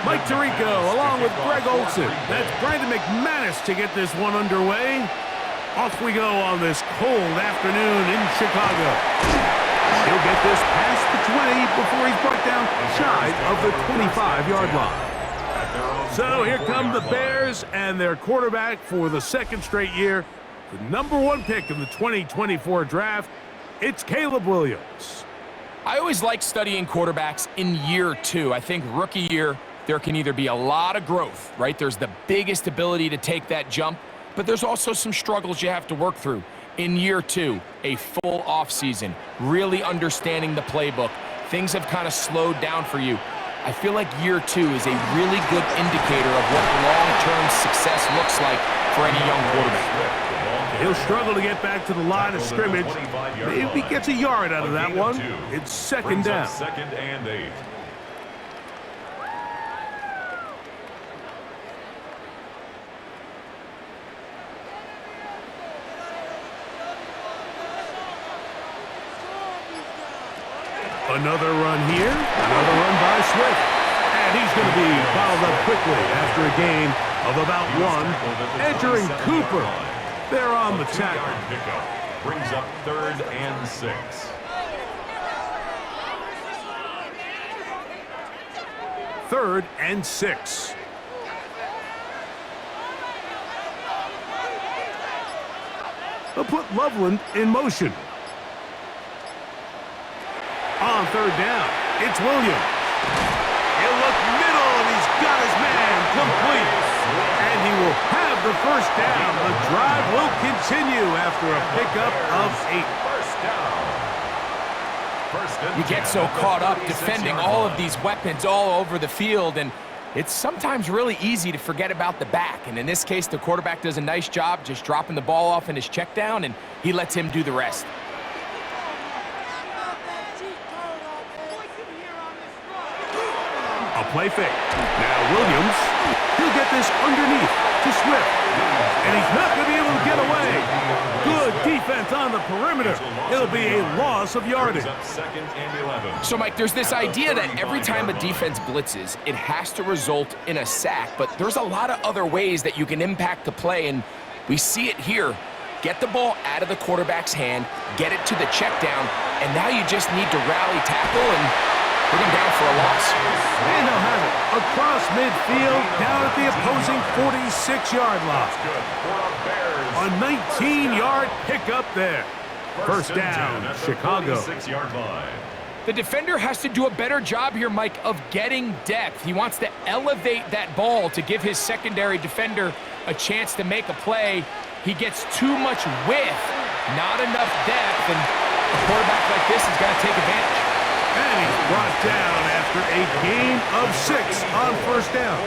Mike Tirico along with Greg Olson. That's Brandon McManus to get this one underway. Off we go on this cold afternoon in Chicago. He'll get this past the 20 before he's brought down shy of the 25-yard line. So here come the Bears and their quarterback for the second straight year. The #1 pick in the 2024 draft, it's Caleb Williams. I always like studying quarterbacks in year 2. I think rookie year, there can either be a lot of growth, right? There's the biggest ability to take that jump, but there's also some struggles you have to work through. In year 2, a full offseason, really understanding the playbook. Things have kind of slowed down for you. I feel like year 2 is a really good indicator of what long-term success looks like for any young quarterback. He'll struggle to get back to the line of scrimmage. Maybe gets a yard out of that one. It's second down. Second and 8. Another run here. Another run by Swift. And he's going to be fouled up quickly after a gain of about 1. Entering Cooper. They're on the tackle. Pickup brings up 3rd and 6. Third and 6. They'll put Loveland in motion. On 3rd down, it's Williams. He'll look middle, and he's got his man complete. And he will have the first down. The drive will continue after a pickup of 8. You get so caught up defending all of these weapons all over the field, and it's sometimes really easy to forget about the back. And in this case, the quarterback does a nice job just dropping the ball off in his check down, and he lets him do the rest. A play fake. Now Williams, he'll get this underneath to Swift. And he's not going to be able to get away. Good defense on the perimeter. It'll be a loss of yardage. So, Mike, there's this idea that every time a defense blitzes, it has to result in a sack. But there's a lot of other ways that you can impact the play, and we see it here. Get the ball out of the quarterback's hand, get it to the check down, and now you just need to rally tackle and put him down for a loss. And they'll have it across midfield, down at the opposing 46-yard line. A 19-yard pickup there. First down, Chicago. The defender has to do a better job here, Mike, of getting depth. He wants to elevate that ball to give his secondary defender a chance to make a play. He gets too much width, not enough depth, and a quarterback like this is going to take advantage. And he's brought down after a gain of 6 on first down.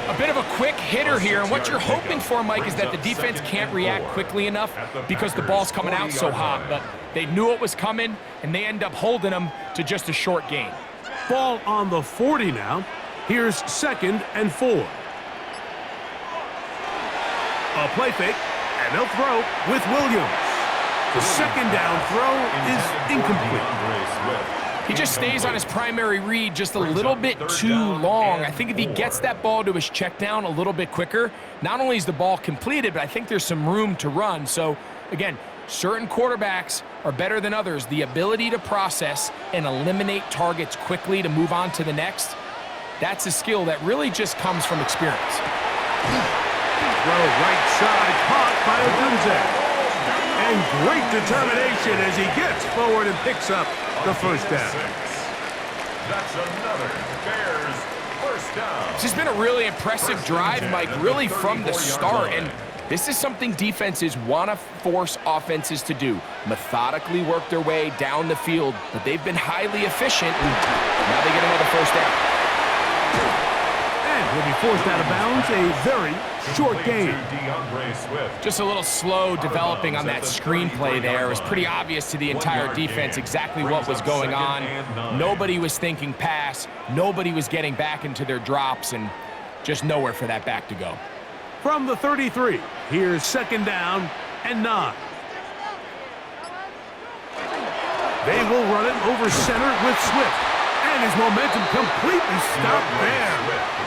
A bit of a quick hitter here, and what you're hoping for, Mike, is that the defense can't react quickly enough because the ball's coming out so hot. But they knew it was coming, and they end up holding them to just a short gain. Ball on the 40 now. Here's 2nd and 4. A play fake, and they'll throw with Williams. The second down throw is incomplete. He just stays on his primary read just a little bit too long. I think if he gets that ball to his check down a little bit quicker, not only is the ball completed, but I think there's some room to run. So, again, certain quarterbacks are better than others. The ability to process and eliminate targets quickly to move on to the next, that's a skill that really just comes from experience. Throw right side, caught by Odunze. And great determination as he gets forward and picks up the first down. That's another Bears first down. This has been a really impressive drive, Mike, really from the start. And this is something defenses want to force offenses to do. Methodically work their way down the field, but they've been highly efficient. And now they get another first down. And he'll be forced out of bounds, a very short game. Just a little slow developing on that screenplay there. It was pretty obvious to the entire defense exactly what was going on. Nobody was thinking pass. Nobody was getting back into their drops, and just nowhere for that back to go. From the 33, here's 2nd down and 9. They will run it over center with Swift. And his momentum completely stopped there.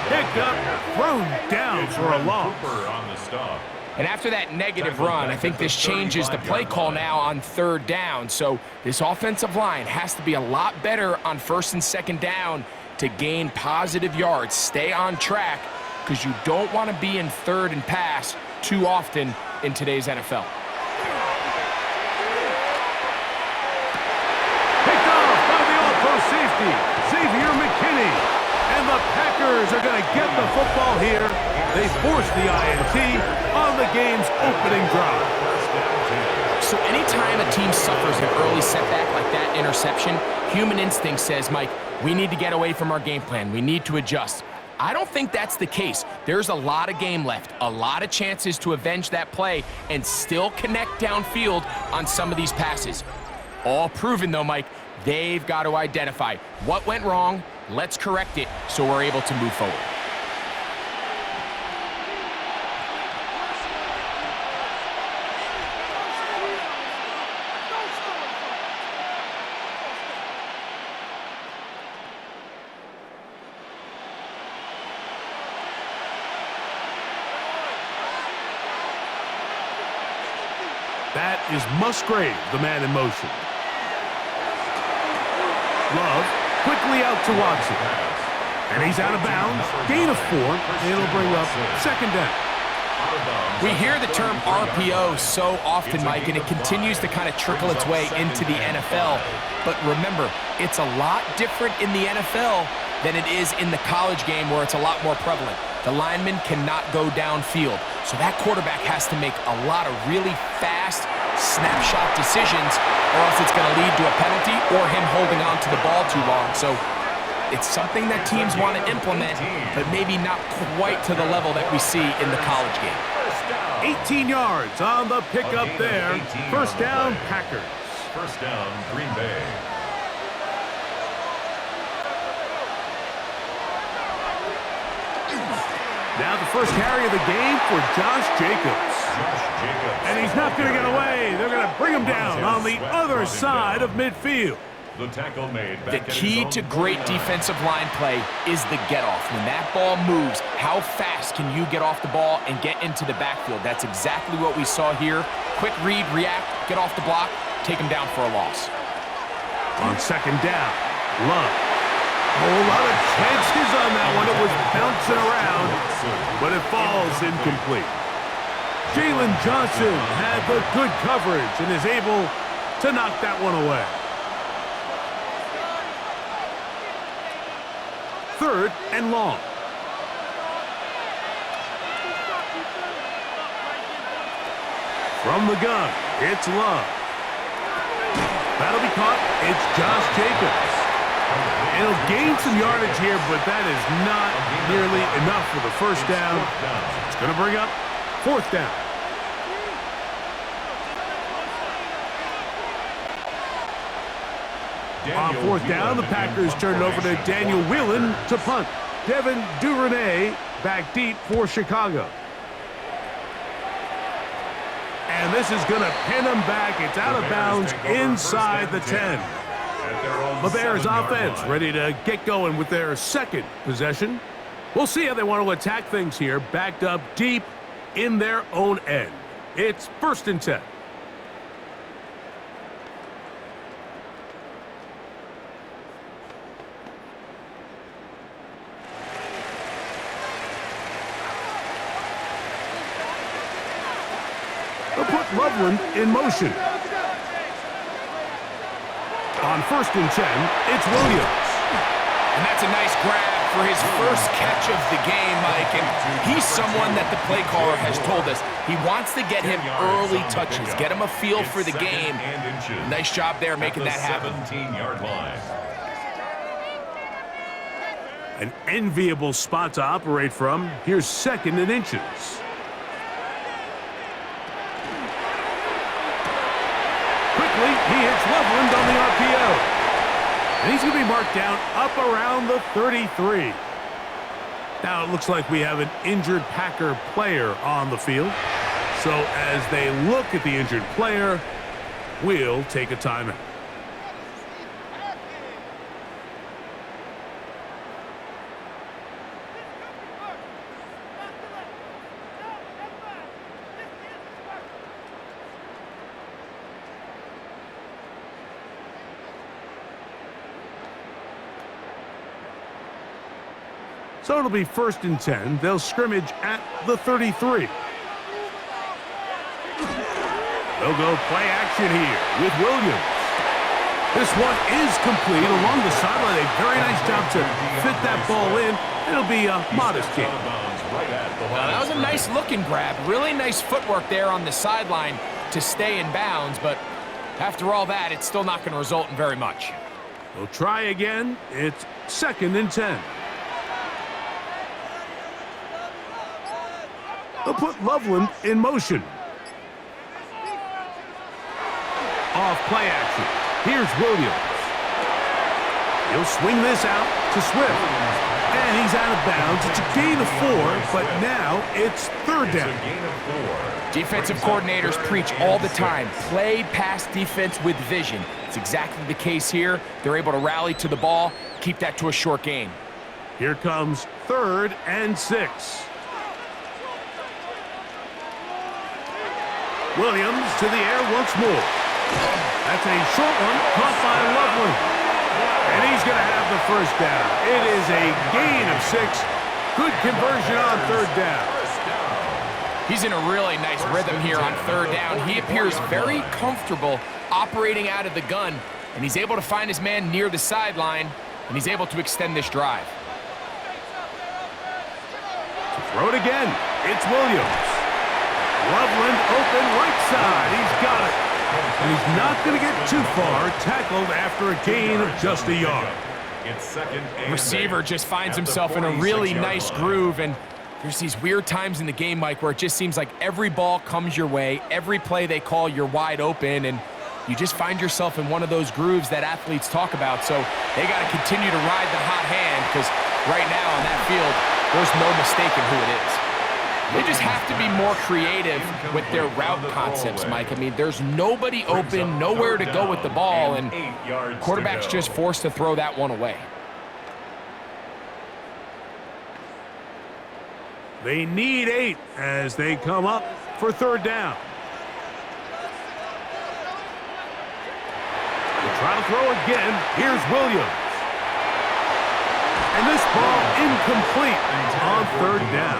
Picked up, thrown down for a loss. On the stop. And after that negative run, I think this changes the play call now on 3rd down. So this offensive line has to be a lot better on 1st and 2nd down to gain positive yards. Stay on track because you don't want to be in 3rd and pass too often in today's NFL. Picked off by the all-pro safety, Xavier McKinney. And the Packers are going to get the football here. They force the INT on the game's opening drive. So anytime a team suffers an early setback like that interception, human instinct says, Mike, we need to get away from our game plan. We need to adjust. I don't think that's the case. There's a lot of game left, a lot of chances to avenge that play and still connect downfield on some of these passes. All proven, though, Mike, they've got to identify what went wrong. Let's correct it so we're able to move forward. That is Musgrave, the man in motion. Love quickly out to Watson. And he's out of bounds. Gain of 4. It'll bring up 2nd down. We hear the term RPO so often, Mike, and it continues to kind of trickle its way into the NFL. But remember, it's a lot different in the NFL than it is in the college game where it's a lot more prevalent. The lineman cannot go downfield, so that quarterback has to make a lot of really fast snapshot decisions or else it's going to lead to a penalty or him holding on to the ball too long. So it's something that teams want to implement, but maybe not quite to the level that we see in the college game. 18 yards on the pickup there. 1st down, Packers. 1st down, Green Bay. Now the first carry of the game for Josh Jacobs. And he's not going to get away. They're going to bring him down on the other side of midfield. The tackle made. The key to great defensive line play is the get-off. When that ball moves, how fast can you get off the ball and get into the backfield? That's exactly what we saw here. Quick read, react, get off the block, take him down for a loss. On 2nd down, Love. A whole lot of chances on that one. It was bouncing around, but it falls incomplete. Jalen Johnson had the good coverage and is able to knock that one away. 3rd and long. From the gun, it's Love. That'll be caught. It's Josh Jacobs. And he'll gain some yardage here, but that is not nearly enough for the 1st down. It's going to bring up 4th down. On 4th down, the Packers turn it over to Daniel Whelan to punt. Devin Duvernay back deep for Chicago. And this is going to pin him back. It's out of bounds inside the 10. The Bears offense ready to get going with their 2nd possession. We'll see how they want to attack things here, backed up deep in their own end. It's 1st and 10. They'll put Loveland in motion. On 1st and 10, it's Williams. And that's a nice grab for his first catch of the game, Mike. And he's someone that the play caller has told us he wants to get him early touches, get him a feel for the game. Nice job there making that happen. 17-yard line. An enviable spot to operate from. Here's 2nd and inches. Quickly, he hits Loveland on the RPO. And he's going to be marked down up around the 33. Now it looks like we have an injured Packer player on the field. So as they look at the injured player, we'll take a timeout. So it'll be 1st and 10. They'll scrimmage at the 33. They'll go play action here with Williams. This one is complete along the sideline. A very nice job to fit that ball in. It'll be a modest gain. Well, that was a nice looking grab. Really nice footwork there on the sideline to stay in bounds, but after all that, it's still not going to result in very much. They'll try again. It's 2nd and 10. They'll put Loveland in motion. Off play action. Here's Williams. He'll swing this out to Swift. And he's out of bounds. It's a gain of 4, but now it's 3rd down. Defensive coordinators preach all the time. Play pass defense with vision. It's exactly the case here. They're able to rally to the ball, keep that to a short gain. Here comes 3rd and 6. Williams to the air once more. That's a short one, caught by Loveland. And he's going to have the 1st down. It is a gain of 6. Good conversion on 3rd down. He's in a really nice rhythm here on 3rd down. He appears very comfortable operating out of the gun, and he's able to find his man near the sideline, and he's able to extend this drive. To throw it again, it's Williams. Loveland open right side. He's got it. And he's not going to get too far. Tackled after a gain of just a yard. Receiver just finds himself in a really nice groove, and there's these weird times in the game, Mike, where it just seems like every ball comes your way, every play they call, you're wide open, and you just find yourself in one of those grooves that athletes talk about. So they got to continue to ride the hot hand, because right now on that field, there's no mistaking who it is. They just have to be more creative with their route concepts, Mike. I mean, there's nobody open, nowhere to go with the ball, and quarterback's just forced to throw that one away. They need 8 as they come up for 3rd down. They try to throw again. Here's Williams. And this ball incomplete on 3rd down.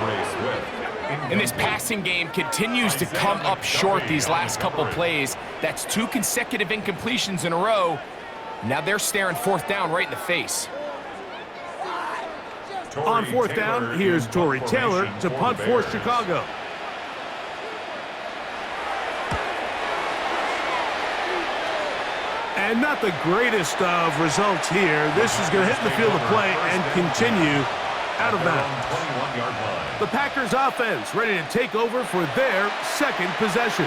And this passing game continues to come up short these last couple plays. That's 2 consecutive incompletions in a row. Now they're staring 4th down right in the face. On 4th down, here's Torrey Taylor to punt for Chicago. And not the greatest of results here. This is going to hit the field of play and continue out of bounds. The Packers offense ready to take over for their 2nd possession.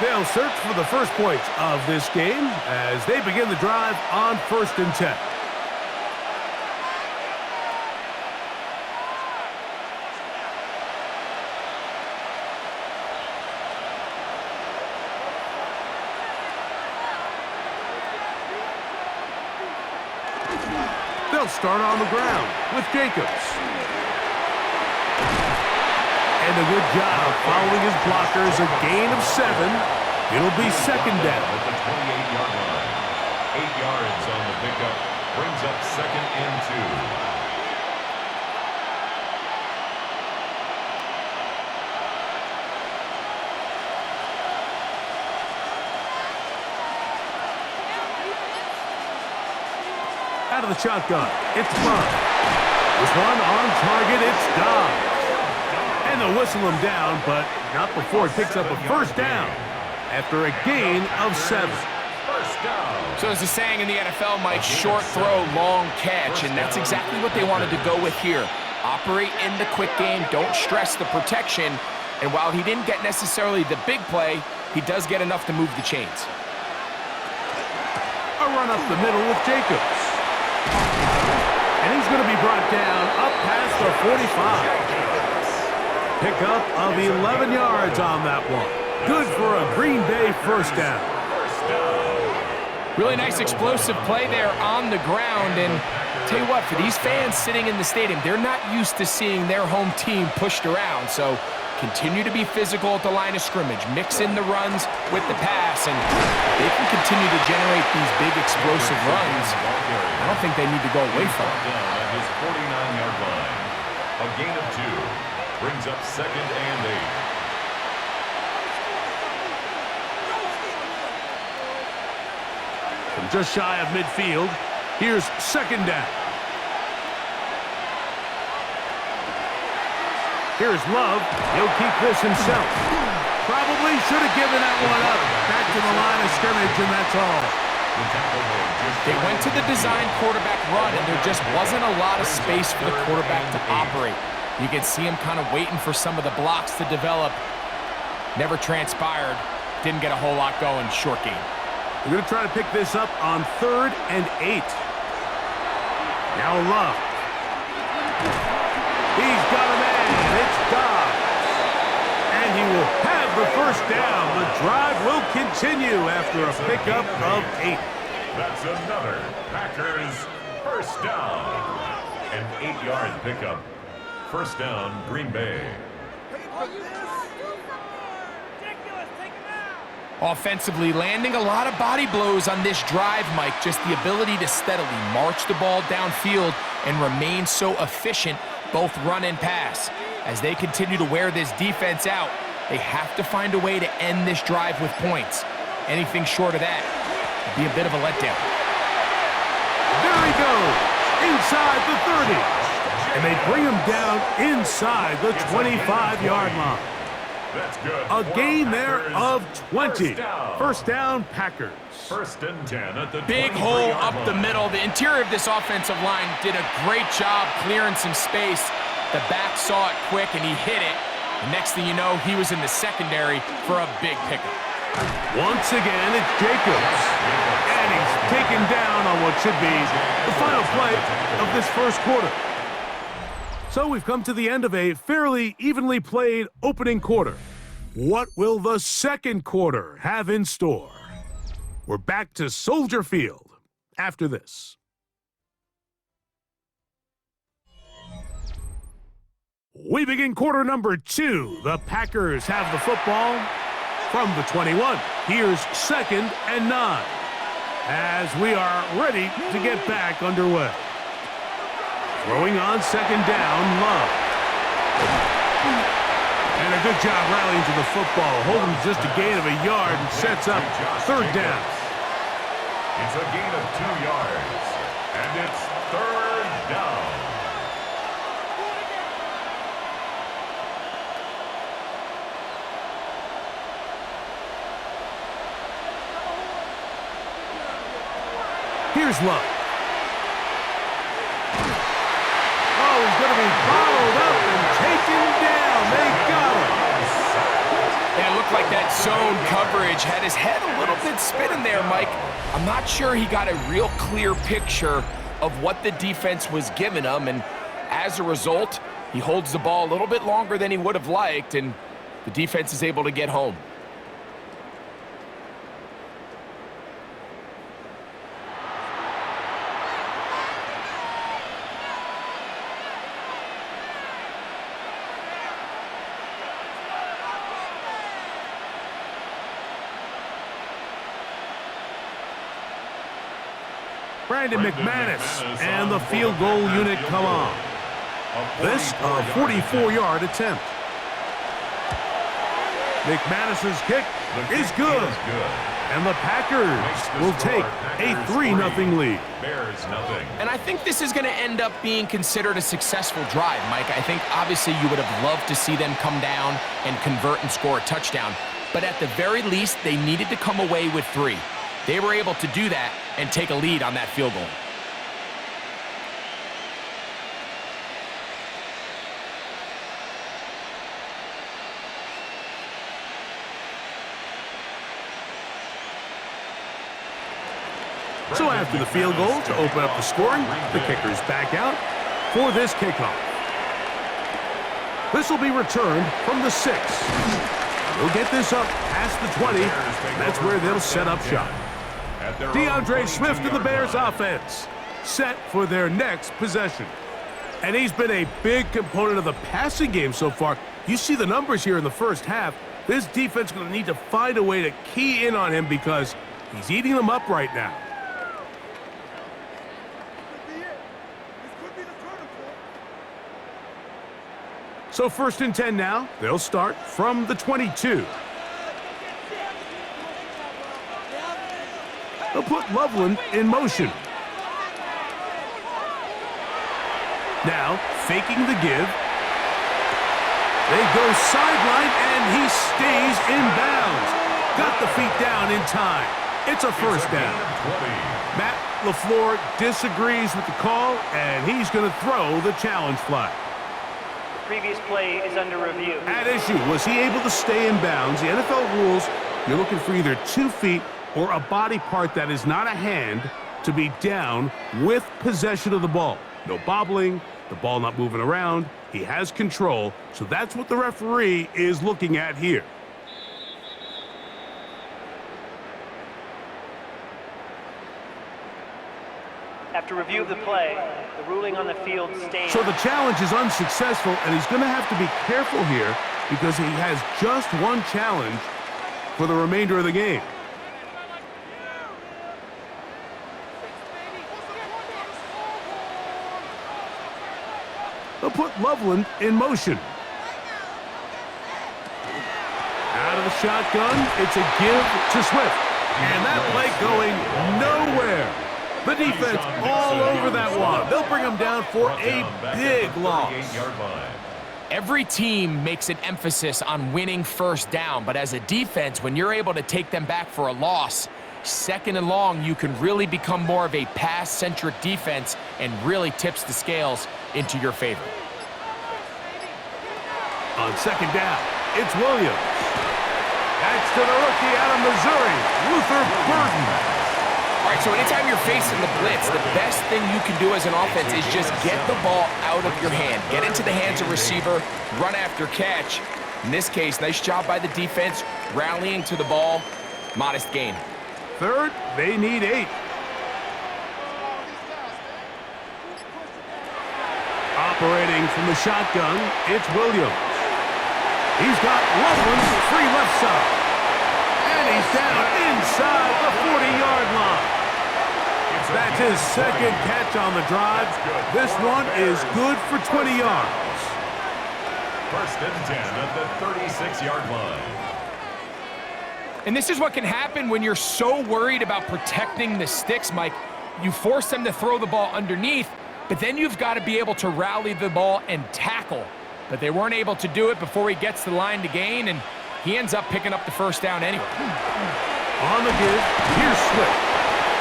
They'll search for the first points of this game as they begin the drive on 1st and 10. They'll start on the ground with Jacobs. And a good job following his blockers, a gain of 7. It'll be 2nd down. At the 28-yard line. 8 yards on the pickup. Brings up 2nd and 2. Out of the shotgun, it's Bond. This one on target, it's Dobbs. And they'll whistle him down, but not before he picks up a 1st down after a gain of 7. So as the saying in the NFL, Mike, short throw, long catch, and that's exactly what they wanted to go with here. Operate in the quick game, don't stress the protection, and while he didn't get necessarily the big play, he does get enough to move the chains. A run up the middle with Jacobs. And he's going to be brought down up past the 45. Pickup of 11 yards on that one. Good for a Green Bay 1st down. Really nice explosive play there on the ground, and tell you what, for these fans sitting in the stadium, they're not used to seeing their home team pushed around, so continue to be physical at the line of scrimmage, mix in the runs with the pass, and they can continue to generate these big explosive runs. I don't think they need to go away from it. A gain of 2. Brings up 2nd and 8. From just shy of midfield, here's 2nd down. Here's Love. He'll keep this himself. Probably should have given that one up. Back to the line of scrimmage, and that's all. They went to the design quarterback run, and there just wasn't a lot of space for the quarterback to operate. You can see him kind of waiting for some of the blocks to develop. Never transpired. Didn't get a whole lot going. Short game. We're going to try to pick this up on 3rd and 8. Now Love. He's got a man. It's Dobbs. And he will have the 1st down. The drive will continue after a pickup of 8. That's another Packers 1st down. An 8-yard pickup. 1st down, Green Bay. Offensively, landing a lot of body blows on this drive, Mike. Just the ability to steadily march the ball downfield and remain so efficient, both run and pass. As they continue to wear this defense out, they have to find a way to end this drive with points. Anything short of that would be a bit of a letdown. There he goes, inside the 30. And they bring him down inside the 25-yard line. That's good. A gain there of 20. 1st down, Packers. 1st and 10 at the Big hole up the middle. The interior of this offensive line did a great job clearing some space. The back saw it quick, and he hit it. The next thing you know, he was in the secondary for a big pickup. Once again, it's Jacobs. And he's taken down on what should be the final play of this 1st quarter. So we've come to the end of a fairly evenly played opening quarter. What will the 2nd quarter have in store? We're back to Soldier Field after this. We begin quarter number 2. The Packers have the football from the 21. Here's 2nd and 9 as we are ready to get back underway. Throwing on 2nd down, Love. And a good job rallying to the football, holding just a gain of a yard and sets up 3rd down. It's a gain of 2 yards, and it's 3rd down. Here's Love. Oh, he's going to be followed up and taken down. They got him. And it looked like that zone coverage had his head a little bit spinning there, Mike. I'm not sure he got a real clear picture of what the defense was giving him, and as a result, he holds the ball a little bit longer than he would have liked, and the defense is able to get home. Brandon McManus and the field goal unit come on. This a 44-yard attempt. McManus's kick is good. And the Packers will take a 3-0 lead. And I think this is going to end up being considered a successful drive, Mike. I think obviously you would have loved to see them come down and convert and score a touchdown. But at the very least, they needed to come away with 3. They were able to do that and take a lead on that field goal. So after the field goal to open up the scoring, the kicker's back out for this kickoff. This will be returned from the 6. They'll get this up past the 20. That's where they'll set up shop. DeAndre Swift and the Bears offense set for their next possession. And he's been a big component of the passing game so far. You see the numbers here in the first half. This defense is going to need to find a way to key in on him because he's eating them up right now. So 1st and 10 now. They'll start from the 22. They'll put Loveland in motion. Now, faking the give. They go sideline, and he stays in bounds. Got the feet down in time. It's a first down. Matt LaFleur disagrees with the call, and he's going to throw the challenge flag. Previous play is under review. At issue, was he able to stay in bounds? The NFL rules, you're looking for either 2 feet or a body part that is not a hand to be down with possession of the ball. No bobbling, the ball not moving around. He has control, so that's what the referee is looking at here. After review of the play, the ruling on the field stands. So the challenge is unsuccessful, and he's going to have to be careful here because he has just one challenge for the remainder of the game. They'll put Loveland in motion. Out of the shotgun, it's a give to Swift. And that play going nowhere. The defense all over that one. They'll bring him down for a big loss. Every team makes an emphasis on winning first down, but as a defense, when you're able to take them back for a loss, 2nd and long, you can really become more of a pass-centric defense and really tips the scales into your favor. On 2nd down, it's Williams. That's to the rookie out of Missouri, Luther Burden. All right, so anytime you're facing the blitz, the best thing you can do as an offense is just get the ball out of your hand. Get into the hands of receiver, run after catch. In this case, nice job by the defense, rallying to the ball. Modest gain. 3rd, they need 8. Operating from the shotgun, it's Williams. He's got Loveland free left side. And he's down inside the 40-yard line. That's his 2nd catch on the drive. This one is good for 20 yards. 1st and 10 at the 36-yard line. And this is what can happen when you're so worried about protecting the sticks, Mike. You force them to throw the ball underneath, but then you've got to be able to rally the ball and tackle. But they weren't able to do it before he gets to the line to gain, and he ends up picking up the first down anyway. On the give, here's Swift.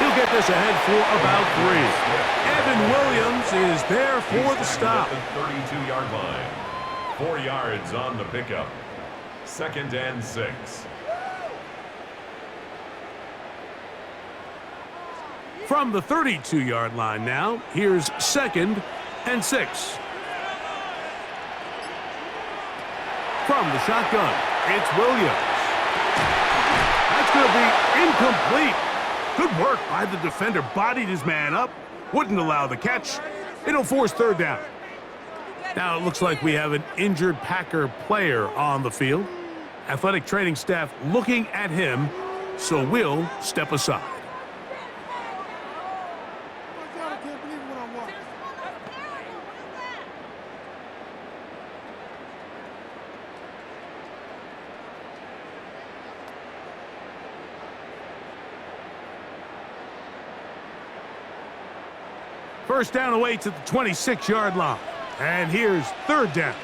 He'll get this ahead for about 3. Evan Williams is there for the stop. At the 32-yard line. 4 yards on the pickup. 2nd and 6. From the 32-yard line now, here's 2nd and 6. From the shotgun, it's Williams. That's going to be incomplete. Good work by the defender. Bodied his man up. Wouldn't allow the catch. It'll force 3rd down. Now it looks like we have an injured Packer player on the field. Athletic training staff looking at him, so we'll step aside. First down away to the 26-yard line. And here's 3rd down.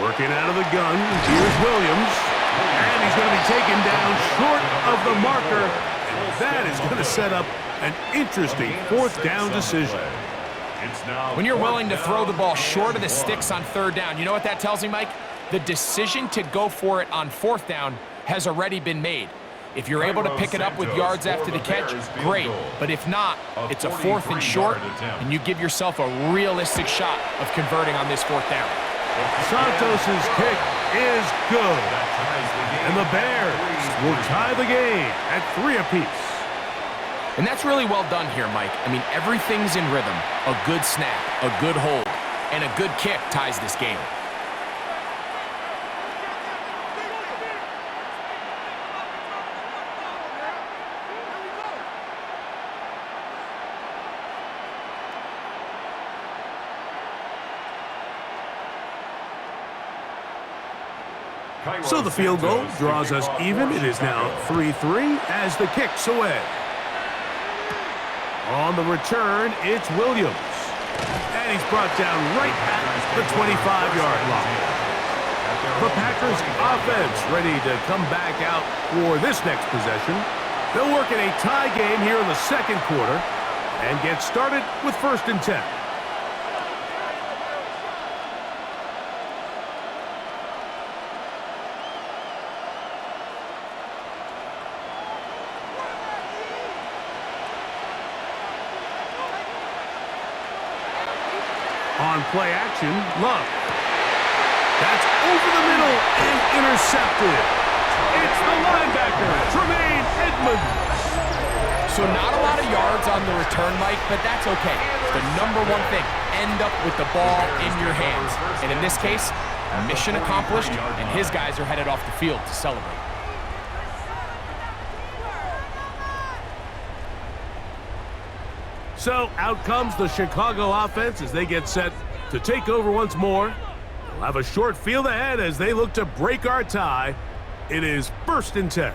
Working out of the gun, here's Williams. And he's going to be taken down short of the marker. And that is going to set up an interesting 4th down decision. When you're willing to throw the ball short of the sticks on 3rd down, you know what that tells me, Mike? The decision to go for it on 4th down has already been made. If you're able to pick it up with yards after the catch, great. But if not, it's a 4th and short, and you give yourself a realistic shot of converting on this 4th down. Santos' kick is good. And the Bears will tie the game at 3 apiece. And that's really well done here, Mike. I mean, everything's in rhythm. A good snap, a good hold, and a good kick ties this game. So the field goal draws us even. It is now 3-3 as the kick's away. On the return, it's Williams. And he's brought down right at the 25-yard line. The Packers offense ready to come back out for this next possession. They'll work in a tie game here in the second quarter and get started with 1st and 10. On play action, Love. That's over the middle and intercepted. It's the linebacker, Tremaine Edmonds. So not a lot of yards on the return, Mike, but that's okay. The number one thing, end up with the ball in your hands. And in this case, mission accomplished, and his guys are headed off the field to celebrate. So out comes the Chicago offense as they get set to take over once more. They'll have a short field ahead as they look to break our tie. It is 1st and 10.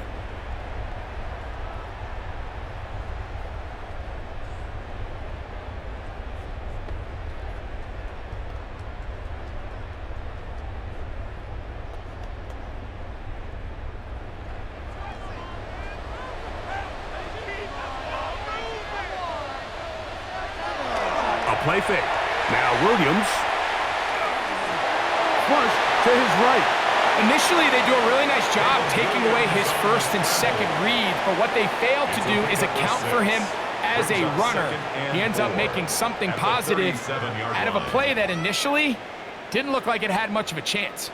Play fake. Now Williams. Flush to his right. Initially, they do a really nice job taking away his 1st and 2nd read, but what they fail to do is account for him as a runner. He ends up making something positive out of a play that initially didn't look like it had much of a chance.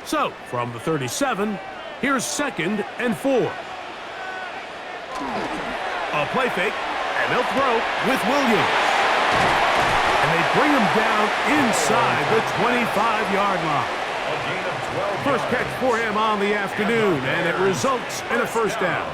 So, from the 37, here's 2nd and 4. A play fake. And they'll throw with Williams. And they bring him down inside the 25-yard line. First catch for him on the afternoon, and it results in a 1st down.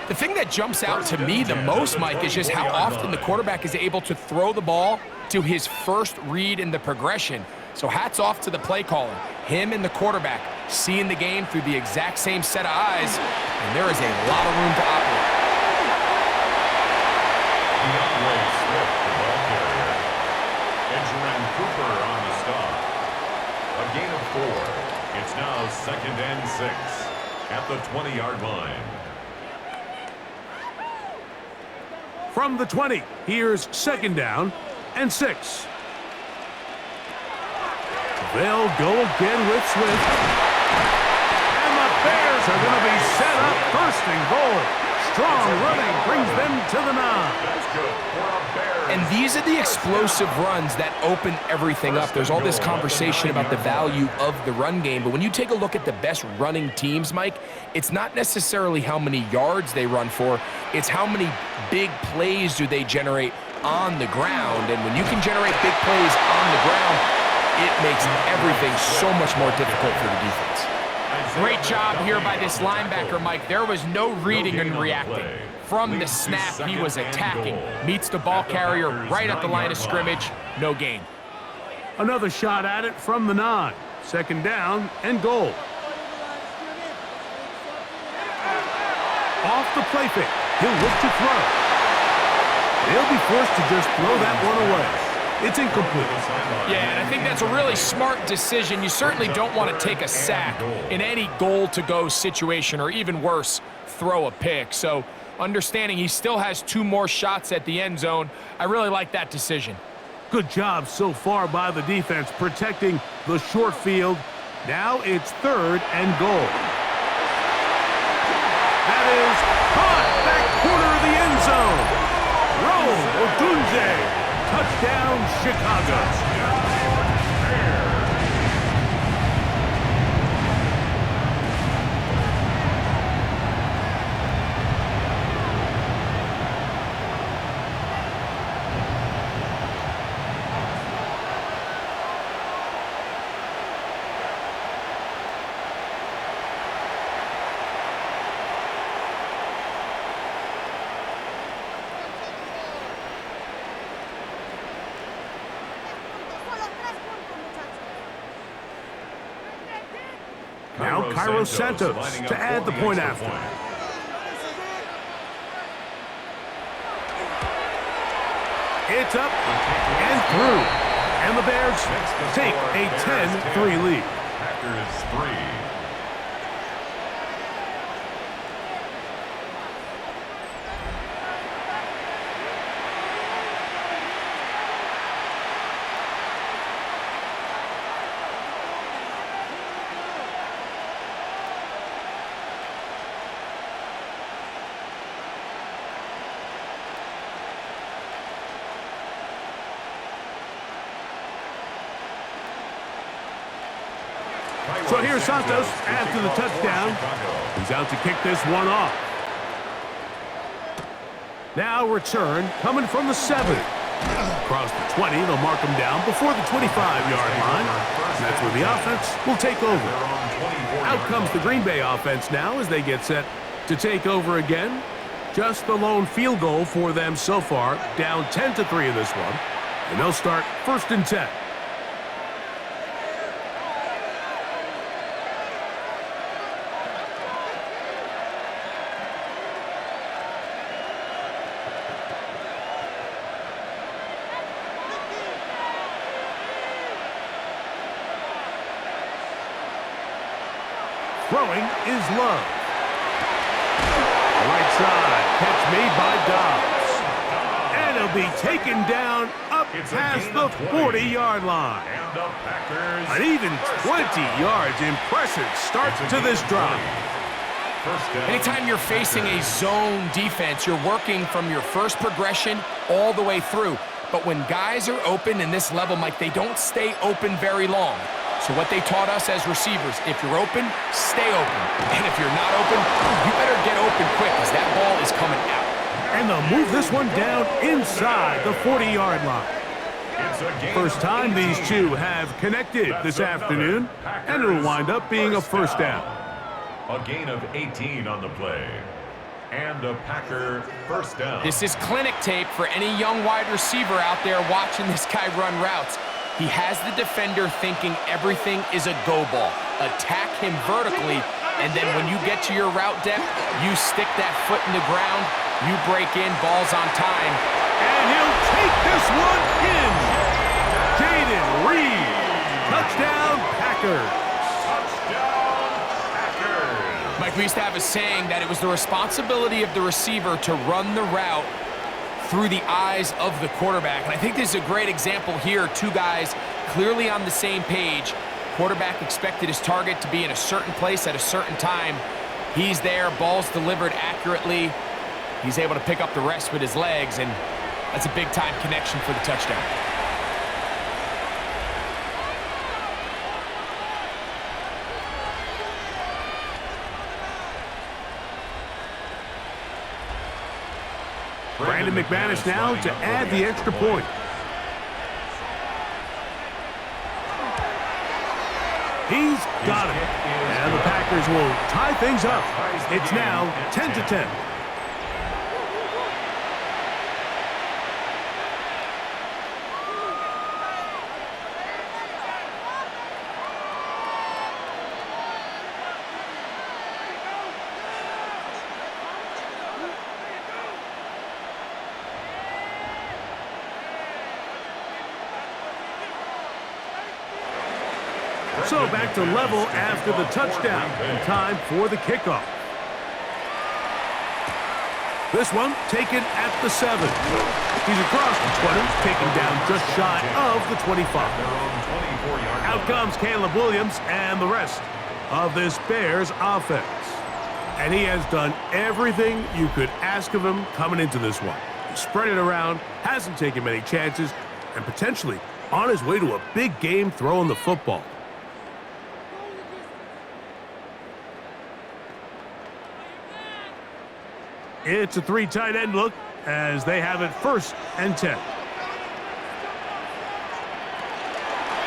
The thing that jumps out to me the most, Mike, is just how often the quarterback is able to throw the ball to his 1st read in the progression. So hats off to the play caller. Him and the quarterback seeing the game through the exact same set of eyes, and there is a lot of room to operate. Cooper on the stop. A gain of 4. It's now 2nd and 6 at the 20-yard line. From the 20, here's 2nd down and 6. They'll go again with Swift. And the Bears are going to be set up 1st and goal. Strong running brings them to the 9. That's good for a Bears. And these are the explosive runs that open everything up. There's all this conversation about the value of the run game, but when you take a look at the best running teams, Mike, it's not necessarily how many yards they run for, it's how many big plays do they generate on the ground. And when you can generate big plays on the ground, it makes everything so much more difficult for the defense. Great job here by this linebacker, Mike. There was no reading and reacting. From the snap, he was attacking. Meets the ball carrier right at the line of scrimmage. No gain. Another shot at it from the 9. 2nd down and goal. Off the play fake. He'll look to throw. They'll be forced to just throw that one away. It's incomplete. Yeah, and I think that's a really smart decision. You certainly don't want to take a sack in any goal-to-go situation, or even worse, throw a pick. So understanding he still has 2 more shots at the end zone, I really like that decision. Good job so far by the defense protecting the short field. Now it's 3rd and goal. That is caught back corner of the end zone. Rome Odunze. Touchdown, Chicago. Now Cairo Santos to add the point after. It's up and through. And the Bears take a 10-3 lead. Packers 3. So here's Santos after the touchdown. He's out to kick this one off. Now return coming from the 7. Across the 20, they'll mark him down before the 25-yard line. And that's where the offense will take over. Out comes the Green Bay offense now as they get set to take over again. Just the lone field goal for them so far, down 10-3 in this one. And they'll start 1st and 10. Throwing is Love. Right side, catch made by Dobbs. And he'll be taken down up past the 40-yard line. An even 20 yards. Impressive start to this drive. Anytime you're facing a zone defense, you're working from your first progression all the way through. But when guys are open in this level, Mike, they don't stay open very long. So what they taught us as receivers, if you're open, stay open. And if you're not open, you better get open quick because that ball is coming out. And they'll move this one down inside the 40-yard line. First time these two have connected this afternoon, and it'll wind up being a 1st down. A gain of 18 on the play. And a Packer 1st down. This is clinic tape for any young wide receiver out there watching this guy run routes. He has the defender thinking everything is a go ball. Attack him vertically, and then when you get to your route depth, you stick that foot in the ground, you break in, ball's on time. And he'll take this one in. Jaden Reed. Touchdown, Packers. Mike, we used to have a saying that it was the responsibility of the receiver to run the route through the eyes of the quarterback. And I think this is a great example here. Two guys clearly on the same page. Quarterback expected his target to be in a certain place at a certain time. He's there, ball's delivered accurately. He's able to pick up the rest with his legs, and that's a big-time connection for the touchdown. Brandon McManus now to add the extra point. He's got it. And the Packers will tie things up. It's now 10-10. So back to level after the touchdown, and time for the kickoff. This one taken at the 7. He's across the 20, taken down just shy of the 25. Out comes Caleb Williams and the rest of this Bears offense. And he has done everything you could ask of him coming into this one. He spread it around, hasn't taken many chances, and potentially on his way to a big game throwing the football. It's a 3 tight end look as they have it 1st and 10.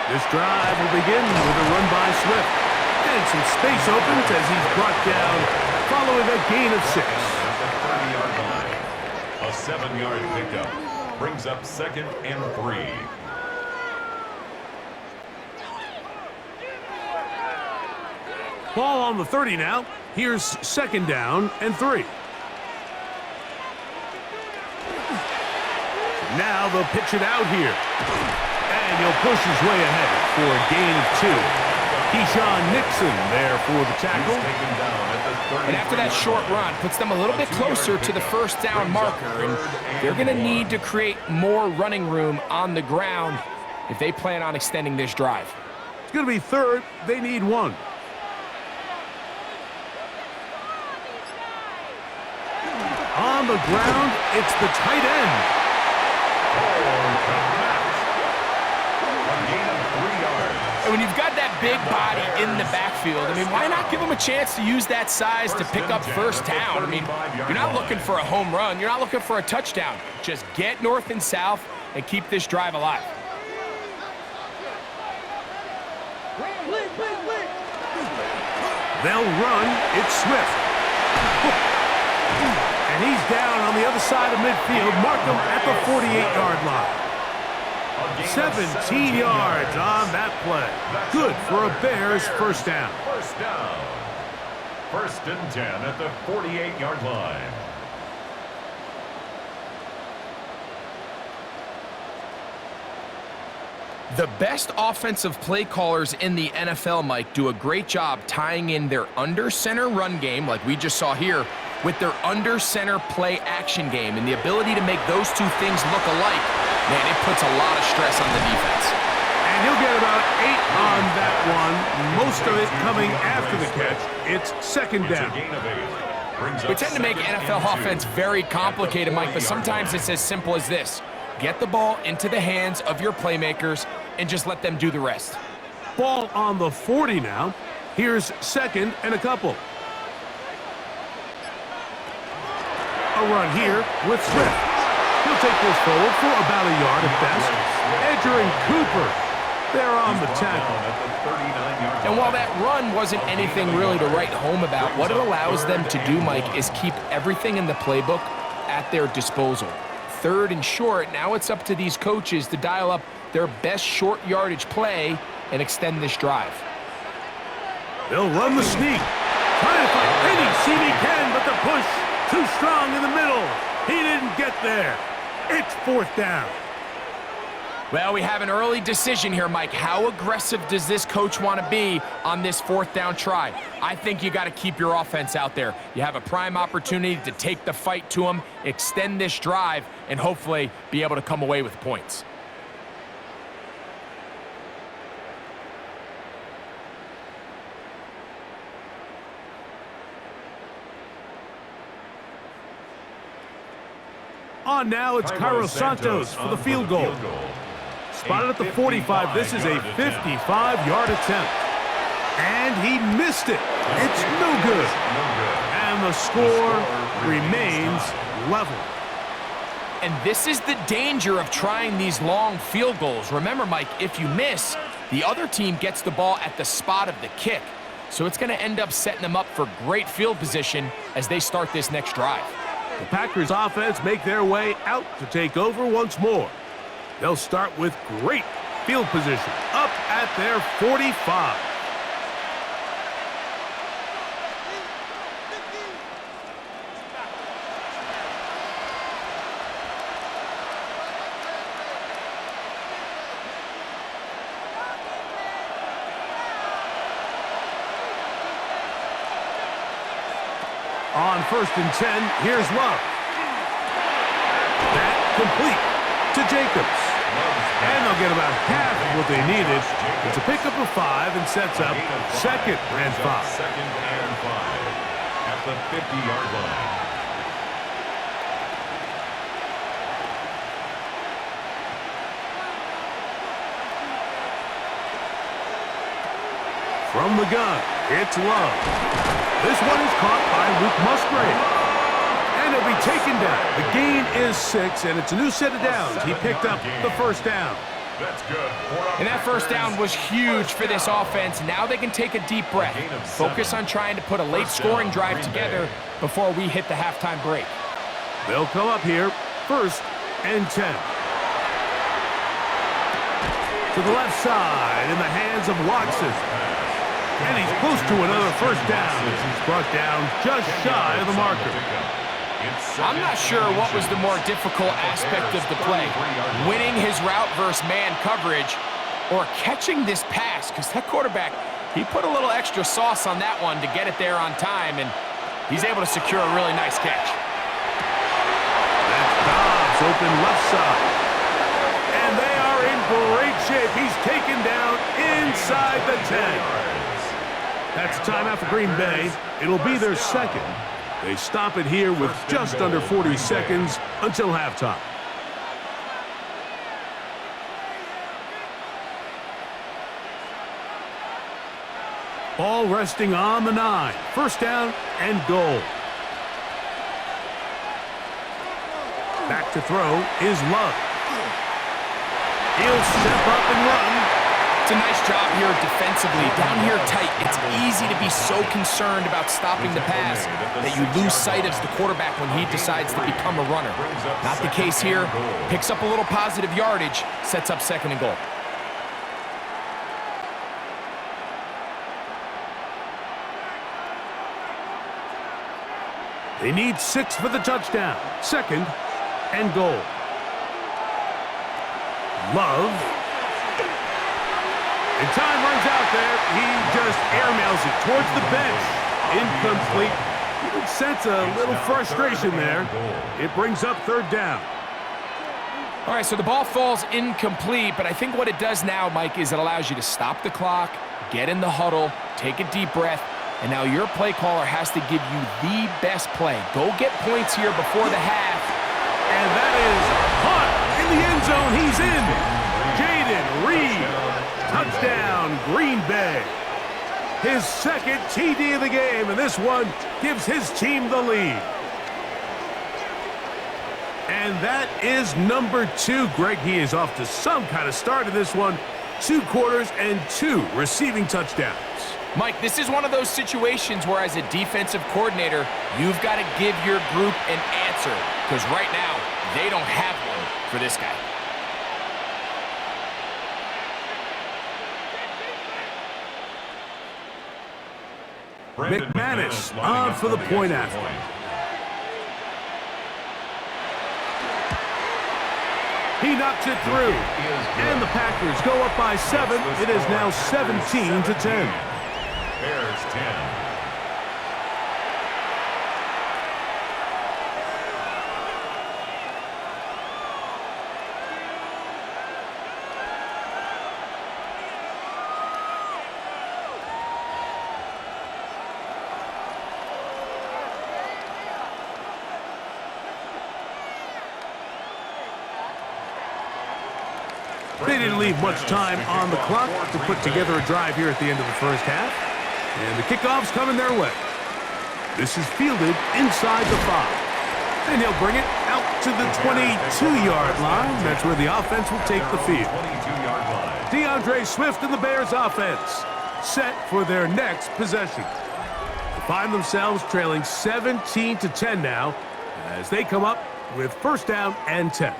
This drive will begin with a run by Swift. And some space opens as he's brought down following a gain of 6. A 7-yard pickup brings up 2nd and 3. Ball on the 30 now. Here's second down and 3. Now they'll pitch it out here. And he'll push his way ahead for a gain of 2. Keyshawn Nixon there for the tackle. And after that short run, puts them a little bit closer to the first down marker. And they're going to need to create more running room on the ground if they plan on extending this drive. It's going to be third. They need 1. On the ground, it's the tight end. And when you've got that big body in the backfield, I mean, why not give him a chance to use that size to pick up first down? I mean, you're not looking for a home run. You're not looking for a touchdown. Just get north and south and keep this drive alive. They'll run. It's Swift. And he's down on the other side of midfield. Mark him at the 48-yard line. 17 yards on that play. Good for a Bears first down. First down. 1st and 10 at the 48-yard line. The best offensive play callers in the NFL, Mike, do a great job tying in their under-center run game, like we just saw here, with their under-center play action game. And the ability to make those two things look alike, man, it puts a lot of stress on the defense. And he'll get about 8 on that one, most of it coming after the catch. It's second down. We tend to make NFL offense very complicated, Mike, but sometimes it's as simple as this. Get the ball into the hands of your playmakers and just let them do the rest. Ball on the 40 now. Here's second and a couple. A run here with Swift. He'll take this forward for about a yard at best. Edger and Cooper, they're on the tackle. And while that run wasn't anything really to write home about, what it allows them to do, Mike, is keep everything in the playbook at their disposal. 3rd and short, now it's up to these coaches to dial up their best short yardage play and extend this drive. They'll run the sneak. Trying to find any seam he can, but the push too strong in the middle. He didn't get there. It's 4th down. Well, we have an early decision here, Mike. How aggressive does this coach want to be on this 4th down try? I think you got to keep your offense out there. You have a prime opportunity to take the fight to them, extend this drive, and hopefully be able to come away with points. On now, it's Cairo Santos for the field goal. Spotted at the 45. This is a 55-yard attempt. And he missed it. It's no good. And the score remains level. And this is the danger of trying these long field goals. Remember, Mike, if you miss, the other team gets the ball at the spot of the kick. So it's going to end up setting them up for great field position as they start this next drive. The Packers offense make their way out to take over once more. They'll start with great field position up at their 45. On 1st and 10, here's Love. That complete to Jacobs. And they'll get about half of what they needed. It's a pickup of 5 and sets up 2nd and 5. 2nd and 5 at the 50-yard line. From the gun, it's Love. This one is caught by Luke Musgrave. And he'll be taken down. The gain is 6, and it's a new set of downs. He picked up the first down. That's good. And that first down was huge for this offense. Now they can take a deep breath. Focus on trying to put a late scoring drive together before we hit the halftime break. They'll come up here, 1st and 10. To the left side in the hands of Watson. And he's close to another first down. He's brought down just shy of the marker. I'm not sure what was the more difficult aspect of the play, winning his route versus man coverage or catching this pass, because that quarterback, he put a little extra sauce on that one to get it there on time, and he's able to secure a really nice catch. That's Dobbs open left side. And they are in great shape. He's taken down inside the 10. That's a timeout for Green Bay. It'll be their second. They stop it here with just under 40 seconds until halftime. Ball resting on the 9. First down and goal. Back to throw is Love. He'll step up and run. It's a nice job here defensively. Down here tight, it's easy to be so concerned about stopping the pass that you lose sight of the quarterback when he decides to become a runner. Not the case here. Picks up a little positive yardage, sets up second and goal. They need 6 for the touchdown. Second and goal. Love. And time runs out there. He just airmails it towards the bench. Incomplete. You can sense a little frustration there. It brings up third down. All right, so the ball falls incomplete, but I think what it does now, Mike, is it allows you to stop the clock, get in the huddle, take a deep breath, and now your play caller has to give you the best play. Go get points here before the half. And that is caught in the end zone. He's in. Jaden Reed. Touchdown, Green Bay. His second TD of the game, and this one gives his team the lead. And that is number 2. Greg, he is off to some kind of start in this one. 2 quarters and 2 receiving touchdowns. Mike, this is one of those situations where as a defensive coordinator, you've got to give your group an answer, because right now, they don't have one for this guy. McManus on for the point after. He knocks it through. And the Packers go up by 7. It is now 17-10. Bears 10. They didn't leave much time on the clock to put together a drive here at the end of the first half. And the kickoff's coming their way. This is fielded inside the 5. And he'll bring it out to the 22-yard line. That's where the offense will take the field. DeAndre Swift and the Bears offense set for their next possession. They find themselves trailing 17-10 now as they come up with first down and 10.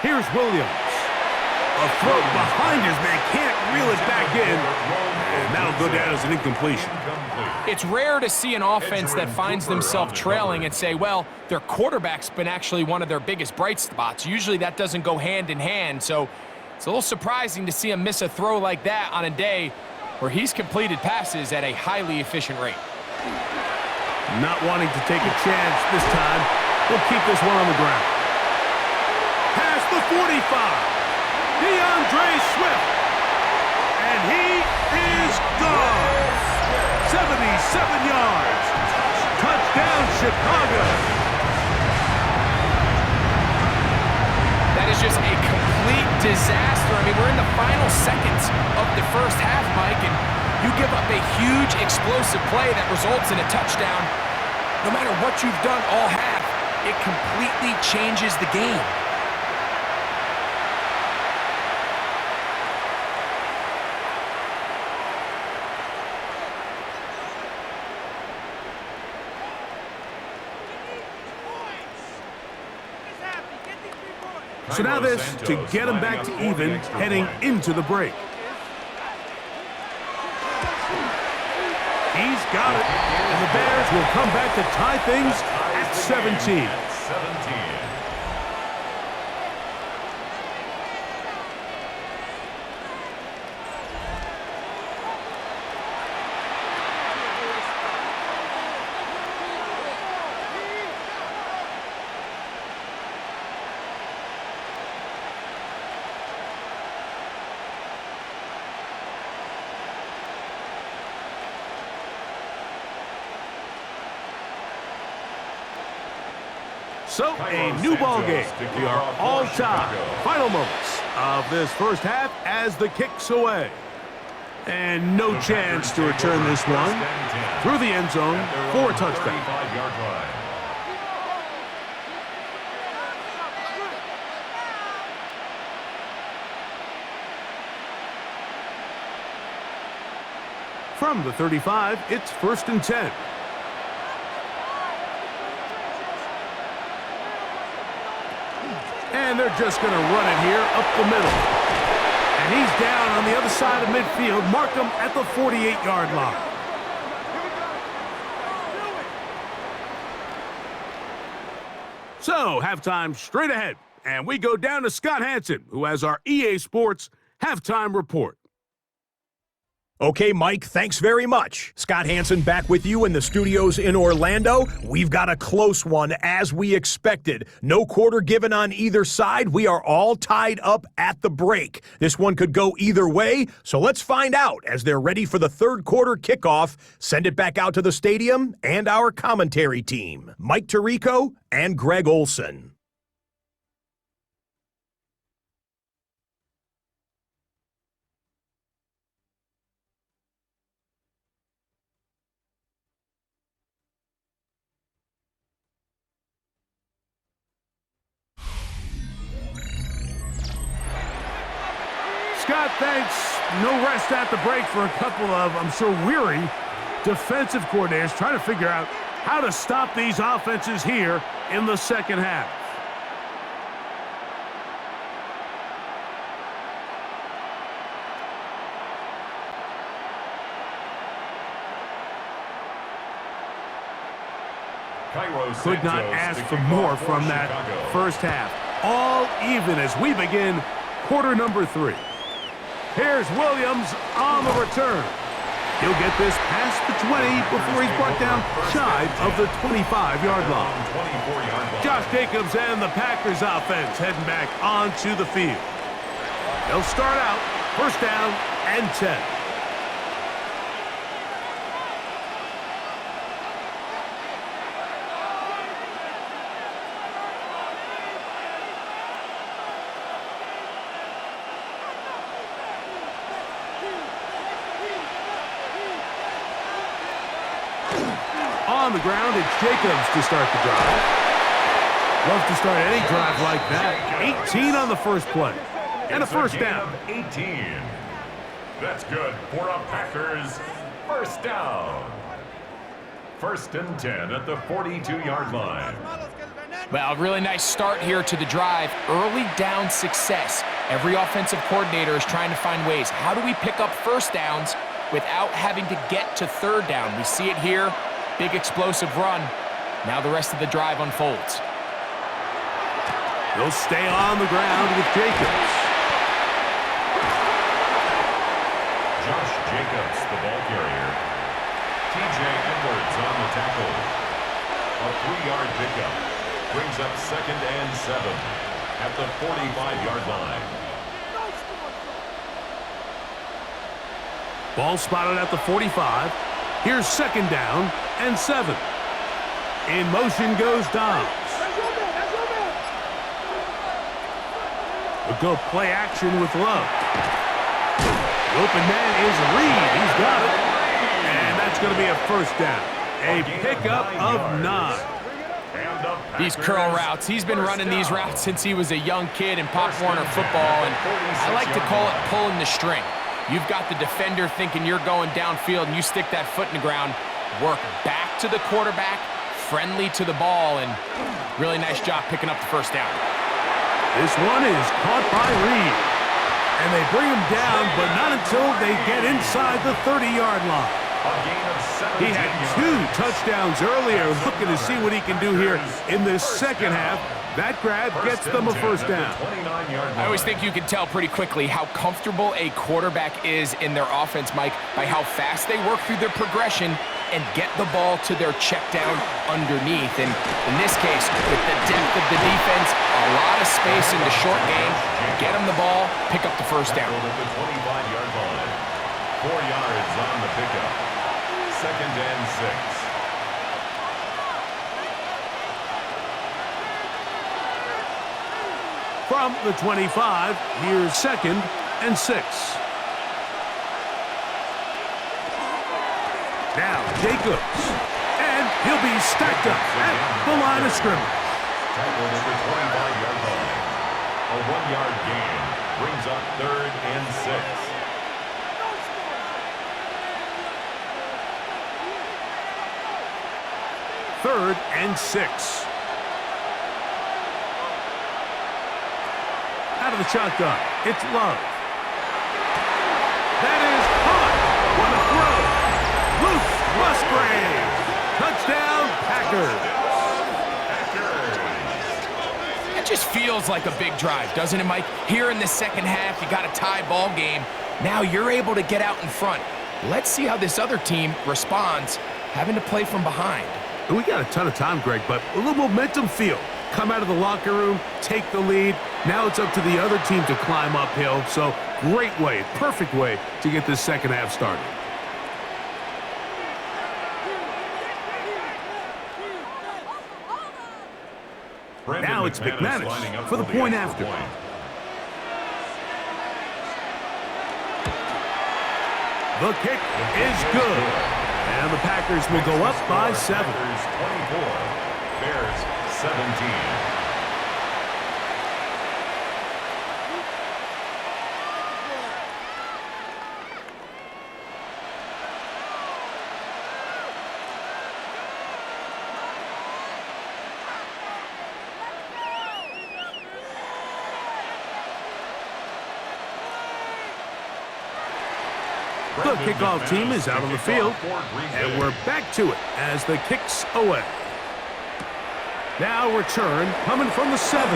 Here's Williams. A throw behind his man, can't reel it back in, and that'll go down as an incompletion. It's rare to see an offense that finds themselves trailing and say, well, their quarterback's been actually one of their biggest bright spots. Usually that doesn't go hand in hand, so it's a little surprising to see him miss a throw like that on a day where he's completed passes at a highly efficient rate. Not wanting to take a chance this time, he'll keep this one on the ground. Past the 45, DeAndre Swift, and he is gone. 77 yards. Touchdown, Chicago. That is just a complete disaster. I mean, we're in the final seconds of the first half, Mike, and you give up a huge explosive play that results in a touchdown. No matter what you've done all half, it completely changes the game. So now this to get them back to even heading into the break. He's got it, and the Bears will come back to tie things at 17. So, a new ball game. We are all tied. Final moments of this first half as the kick's away. And no chance to return this one through the end zone for a touchdown. From the 35, it's 1st and 10. And they're just going to run it here up the middle. And he's down on the other side of midfield. Mark him at the 48-yard line. So, halftime straight ahead. And we go down to Scott Hansen, who has our EA Sports halftime report. Okay, Mike, thanks very much. Scott Hansen back with you in the studios in Orlando. We've got a close one, as we expected. No quarter given on either side. We are all tied up at the break. This one could go either way, so let's find out as they're ready for the third quarter kickoff. Send it back out to the stadium and our commentary team, Mike Tirico and Greg Olson. Scott, thanks. No rest at the break for a couple of, I'm sure, weary defensive coordinators trying to figure out how to stop these offenses here in the second half. Could not ask for more from that first half. All even as we begin quarter number 3. Here's Williams on the return. He'll get this past the 20 before he's brought down shy of the 25-yard line. Josh Jacobs and the Packers offense heading back onto the field. They'll start out 1st down and 10. On the ground, it's Jacobs to start the drive. Love to start any drive like that. 18 on the first play. And a 1st down. 18. That's good for a Packers 1st down. 1st and 10 at the 42-yard line. Well, really nice start here to the drive. Early down success. Every offensive coordinator is trying to find ways. How do we pick up 1st downs without having to get to 3rd down? We see it here. Big explosive run. Now the rest of the drive unfolds. They'll stay on the ground with Jacobs. Josh Jacobs, the ball carrier. TJ Edwards on the tackle. A 3-yard pickup. Brings up 2nd and 7 at the 45-yard line. Ball spotted at the 45. Here's 2nd down and 7. In motion goes Dobbs. We'll go play action with Love. The open man is Reed. He's got it. And that's going to be a 1st down. A pickup of 9. These curl routes. He's been running these routes since he was a young kid in Pop Warner football, and I like to call it pulling the string. You've got the defender thinking you're going downfield, and you stick that foot in the ground, work back to the quarterback, friendly to the ball, and really nice job picking up the 1st down. This one is caught by Reed. And they bring him down, but not until they get inside the 30-yard line. He had 2 touchdowns earlier, looking to see what he can do here in this second half. That grab gets them a first down. I always think you can tell pretty quickly how comfortable a quarterback is in their offense, Mike, by how fast they work through their progression and get the ball to their check down underneath. And in this case, with the depth of the defense, a lot of space in the short game, get them the ball, pick up the first down. 25-yard line. 4 yards on the pickup. 2nd and 6. From the 25, here's 2nd and 6. Now Jacobs, and he'll be stacked up at the line of scrimmage. Tackled at the 25-yard line. A 1-yard gain brings up 3rd and 6. Third and 6. Out of the shotgun, it's Love. That is caught. What a throw. Luke Musgrave. Touchdown, Packers. It just feels like a big drive, doesn't it, Mike? Here in the second half, you got a tie ball game. Now you're able to get out in front. Let's see how this other team responds, having to play from behind. We got a ton of time, Greg, but a little momentum feel. Come out of the locker room, take the lead. Now it's up to the other team to climb uphill. So great way, perfect way to get this second half started. Now it's McManus for the point after. The kick is good. And the Packers will go up by 7. 24, Bears 17. The kickoff team is out on the field, and we're back to it as the kick's away. Now return coming from the 7.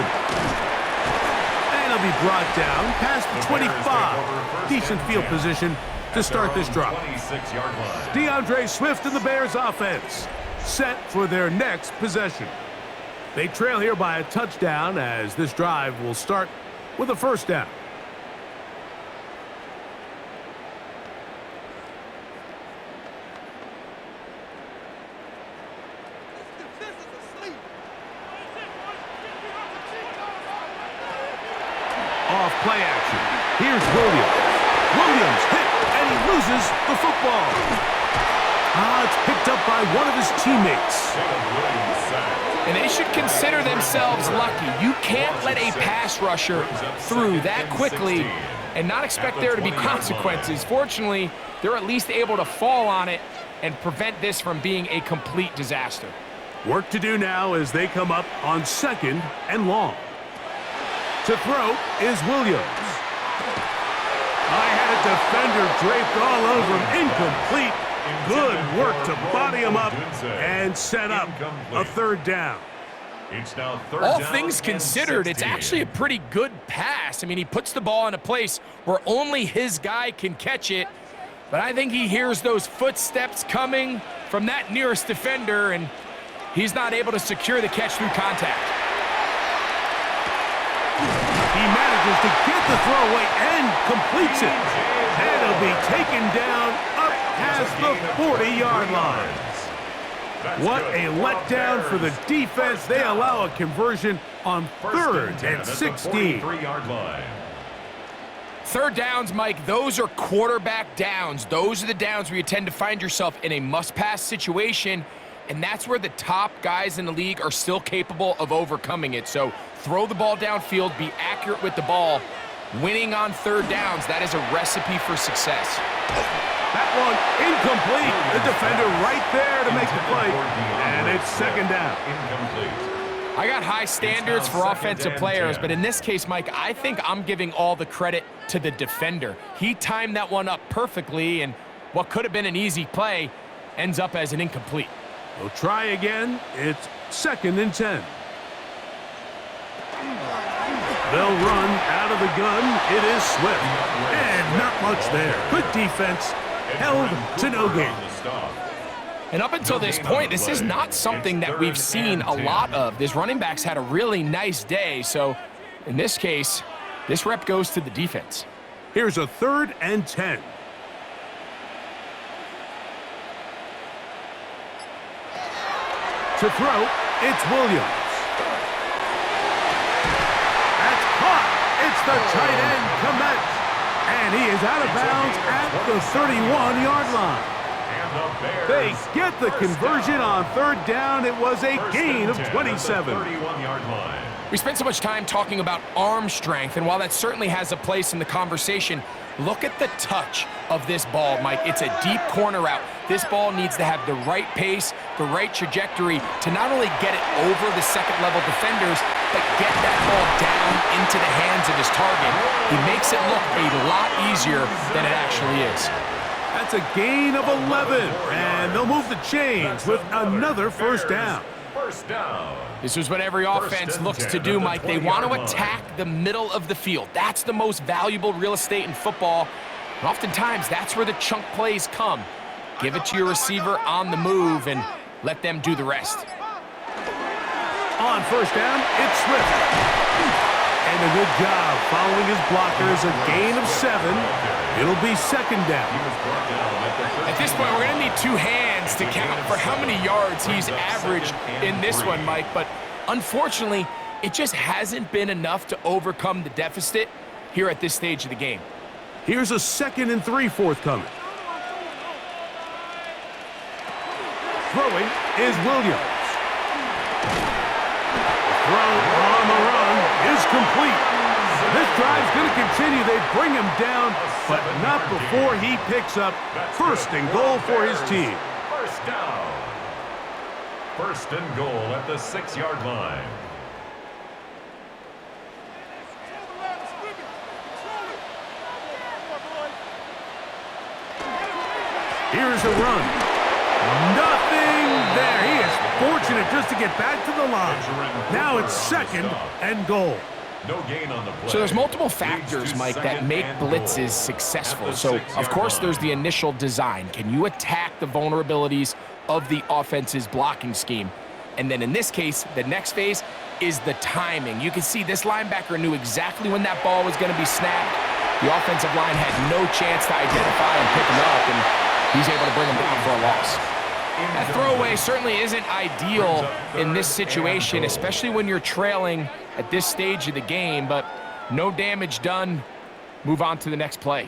And it'll be brought down past the 25. Decent field position to start this drive. DeAndre Swift and the Bears offense set for their next possession. They trail here by a touchdown as this drive will start with a first down. Off play action. Here's Williams. Williams hit, and he loses the football. It's picked up by one of his teammates. And they should consider themselves lucky. You can't let a pass rusher through that quickly and not expect there to be consequences. Fortunately, they're at least able to fall on it and prevent this from being a complete disaster. Work to do now as they come up on 2nd and long. To throw is Williams. I had a defender draped all over him. Incomplete. Good work to body him up and set up a third down. It's now third All down things and considered, 16. it's actually a pretty good pass. I mean, he puts the ball in a place where only his guy can catch it. But I think he hears those footsteps coming from that nearest defender, and he's not able to secure the catch through contact. He manages to get the throw away and completes it. And it'll be taken down up past the 40-yard line. What a letdown for the defense. They allow a conversion on 3rd and 16. 43-yard line. Third downs, Mike, those are quarterback downs. Those are the downs where you tend to find yourself in a must-pass situation, and that's where the top guys in the league are still capable of overcoming it. So throw the ball downfield, be accurate with the ball. Winning on third downs, that is a recipe for success. That one incomplete. The defender right there to make the play. And it's second down. Incomplete. I got high standards for offensive players, but in this case, Mike, I think I'm giving all the credit to the defender. He timed that one up perfectly, and what could have been an easy play ends up as an incomplete. We'll try again. It's 2nd and 10. They'll run out of the gun. It is Swift. And not much there. Good defense. Held to no gain. And up until this point, this is not something that we've seen a lot of. This running back's had a really nice day, so in this case, this rep goes to the defense. Here's a 3rd and 10. To throw, it's Williams. That's caught. It's the tight end, Komet. And he is out of bounds at the 31-yard line. They get the conversion on 3rd down. It was a gain of 27. We spent so much time talking about arm strength, and while that certainly has a place in the conversation, look at the touch of this ball, Mike. It's a deep corner route. This ball needs to have the right pace, the right trajectory to not only get it over the second-level defenders, but get that ball down into the hands of his target. He makes it look a lot easier than it actually is. That's a gain of 11, and they'll move the chains with another 1st down. This is what every offense looks to do, Mike. They want to attack the middle of the field. That's the most valuable real estate in football. And oftentimes, that's where the chunk plays come. Give it to your receiver on the move and let them do the rest. On 1st down, it's Swift. And a good job following his blockers, a gain of 7. It'll be 2nd down. At this point, we're going to need 2 hands to count for how many yards he's averaged in this one, Mike. But unfortunately, it just hasn't been enough to overcome the deficit here at this stage of the game. Here's a 2nd and 3 forthcoming. Throwing is Williams. Throw on the run is complete. This drive's going to continue. They bring him down, but not before he picks up 1st and goal for his team. 1st down. 1st and goal at the 6-yard line. Here's a run. Nothing there. He is fortunate just to get back to the line. Now it's 2nd and goal. No gain on the play. So there's multiple factors, Mike, that make blitzes successful. So, of course, there's the initial design. Can you attack the vulnerabilities of the offense's blocking scheme? And then in this case, the next phase is the timing. You can see this linebacker knew exactly when that ball was going to be snapped. The offensive line had no chance to identify and pick him up, and he's able to bring him down for a loss. That throwaway certainly isn't ideal in this situation, especially when you're trailing at this stage of the game, but no damage done. Move on to the next play.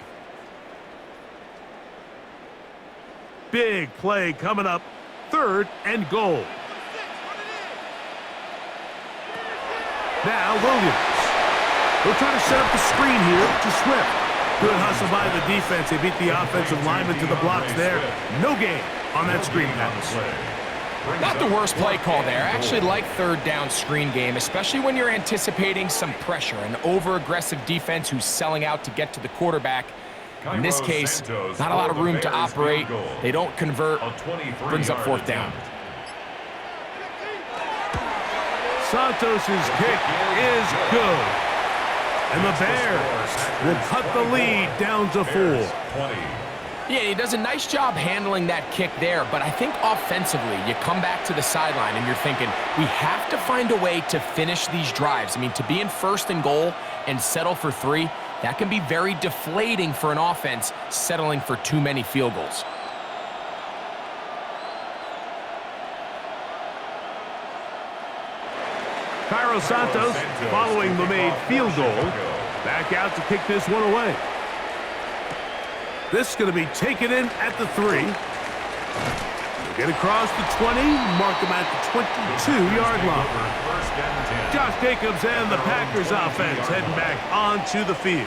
Big play coming up. 3rd and goal. Now Williams. They'll try to set up the screen here to Swift. Good hustle by the defense. They beat the offensive lineman to the blocks there. No gain on that screen pass. Not the worst play call there. I actually like 3rd down screen game, especially when you're anticipating some pressure, an over-aggressive defense who's selling out to get to the quarterback. In this case, not a lot of room to operate. They don't convert. Brings up 4th down. Santos' kick is good. And the Bears will cut the lead down to 4. Yeah, he does a nice job handling that kick there, but I think offensively, you come back to the sideline and you're thinking, we have to find a way to finish these drives. I mean, to be in 1st and goal and settle for 3, that can be very deflating for an offense settling for too many field goals. Cairo Santos, following the made field goal, back out to kick this one away. This is going to be taken in at the 3. They'll get across the 20, mark them at the 22-yard line. Josh Jacobs and the Packers offense heading back onto the field.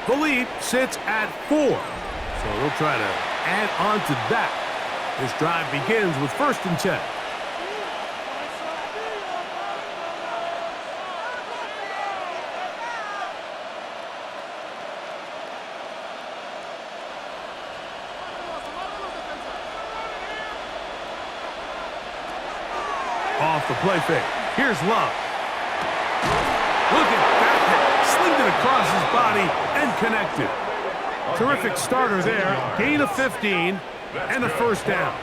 The lead sits at 4, so they'll try to add on to that. This drive begins with 1st and 10. off the play fake. Here's Love. Look at that. Slinged it across his body and connected. Terrific starter there. Gain of 15 and a first down.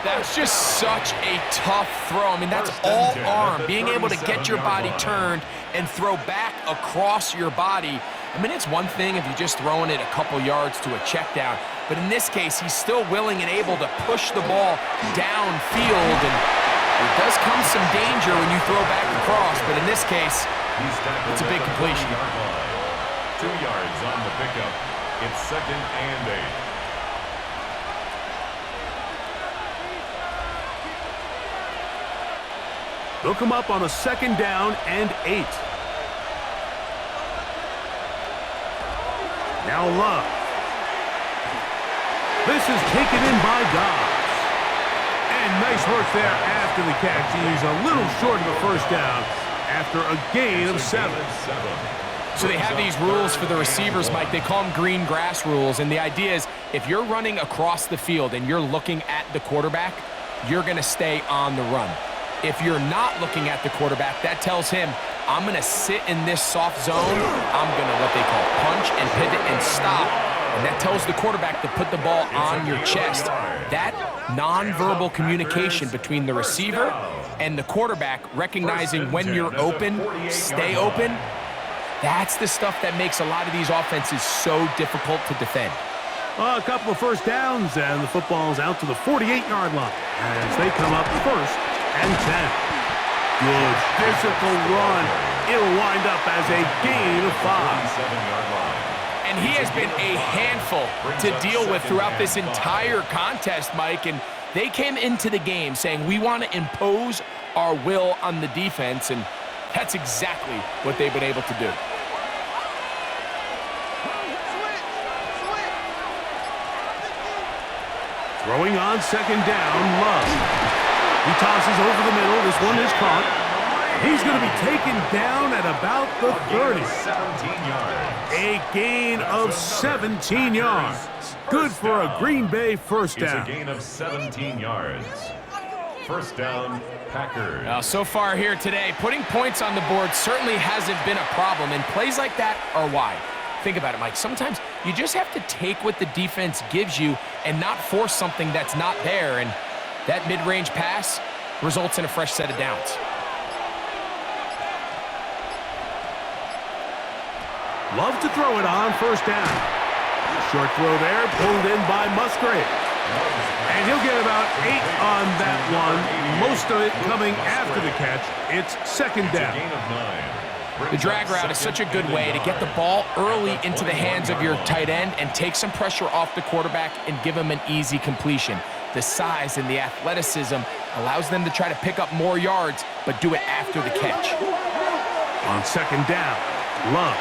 That's just such a tough throw. I mean, that's all arm. Being able to get your body turned and throw back across your body. I mean, it's one thing if you're just throwing it a couple yards to a check down, but in this case, he's still willing and able to push the ball downfield, and it does come some danger when you throw back across, but in this case, it's a big completion. 2 yards on the pickup. It's 2nd and 8. They'll come up on a 2nd down and 8. Now Love. This is taken in by Dobbs. And nice work there after the catch. He's a little short of the first down after a gain of 7. So they have these rules for the receivers, Mike. They call them green grass rules, and the idea is if you're running across the field and you're looking at the quarterback, you're going to stay on the run. If you're not looking at the quarterback, that tells him, I'm going to sit in this soft zone. I'm going to what they call punch and pivot and stop. And that tells the quarterback to put the ball on your chest. That nonverbal communication between the receiver and the quarterback, recognizing when you're open, stay open, that's the stuff that makes a lot of these offenses so difficult to defend. Well, a couple of first downs, and the football's out to the 48-yard line as they come up 1st and 10. Good physical run. It'll wind up as a gain of 5. 7-yard line. And he has been a handful to deal with throughout this entire contest, Mike. And they came into the game saying, we want to impose our will on the defense, and that's exactly what they've been able to do. Throwing on 2nd down, Love. He tosses over the middle. This one is caught. He's going to be taken down at about the 30. 17 yards. A gain of 17 yards. Good for a Green Bay first down. It's a gain of 17 yards. First down, Packers. Now, so far here today, putting points on the board certainly hasn't been a problem, and plays like that are why. Think about it, Mike. Sometimes you just have to take what the defense gives you and not force something that's not there, and that mid-range pass results in a fresh set of downs. Love to throw it on 1st down. Short throw there, pulled in by Musgrave. And he'll get about 8 on that one. Most of it coming after the catch. It's 2nd down. Gain of 9. The drag route is such a good way to get the ball early into the hands of your tight end and take some pressure off the quarterback and give him an easy completion. The size and the athleticism allows them to try to pick up more yards, but do it after the catch. On 2nd down, Love.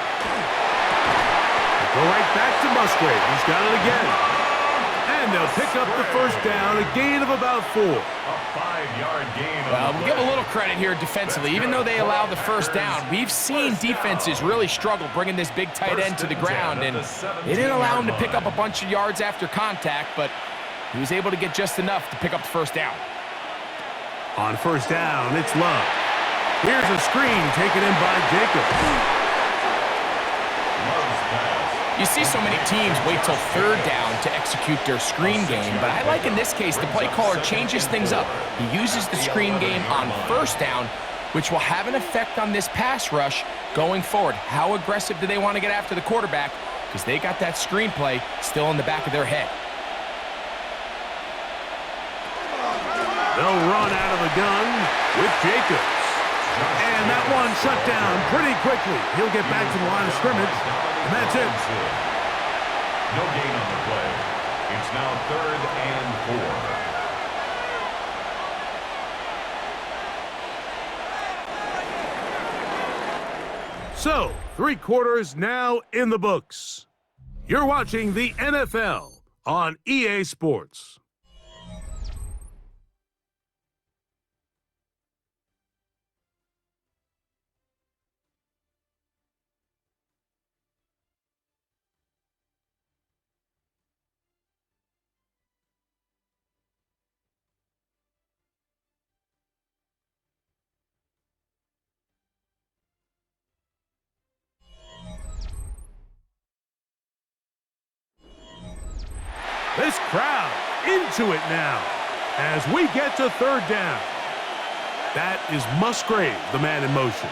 Go right back to Musgrave. He's got it again. And they'll pick up the first down, a gain of about 4. A 5-yard gain. Well, we'll give a little credit here defensively. Even though they allowed the first down, we've seen defenses really struggle bringing this big tight end to the ground, and they didn't allow him to pick up a bunch of yards after contact, but he was able to get just enough to pick up the first down. On 1st down, it's Love. Here's a screen taken in by Jacobs. You see so many teams wait till 3rd down to execute their screen game, but I like in this case the play caller changes things up. He uses the screen game on 1st down, which will have an effect on this pass rush going forward. How aggressive do they want to get after the quarterback? Because they got that screen play still in the back of their head. They'll run out of the gun with Jacobs. And that one shut down pretty quickly. He'll get back to the line of scrimmage, and that's it. No gain on the play. It's now 3rd and 4. So, 3 quarters now in the books. You're watching the NFL on EA Sports. This crowd into it now as we get to third down. That is Musgrave, the man in motion.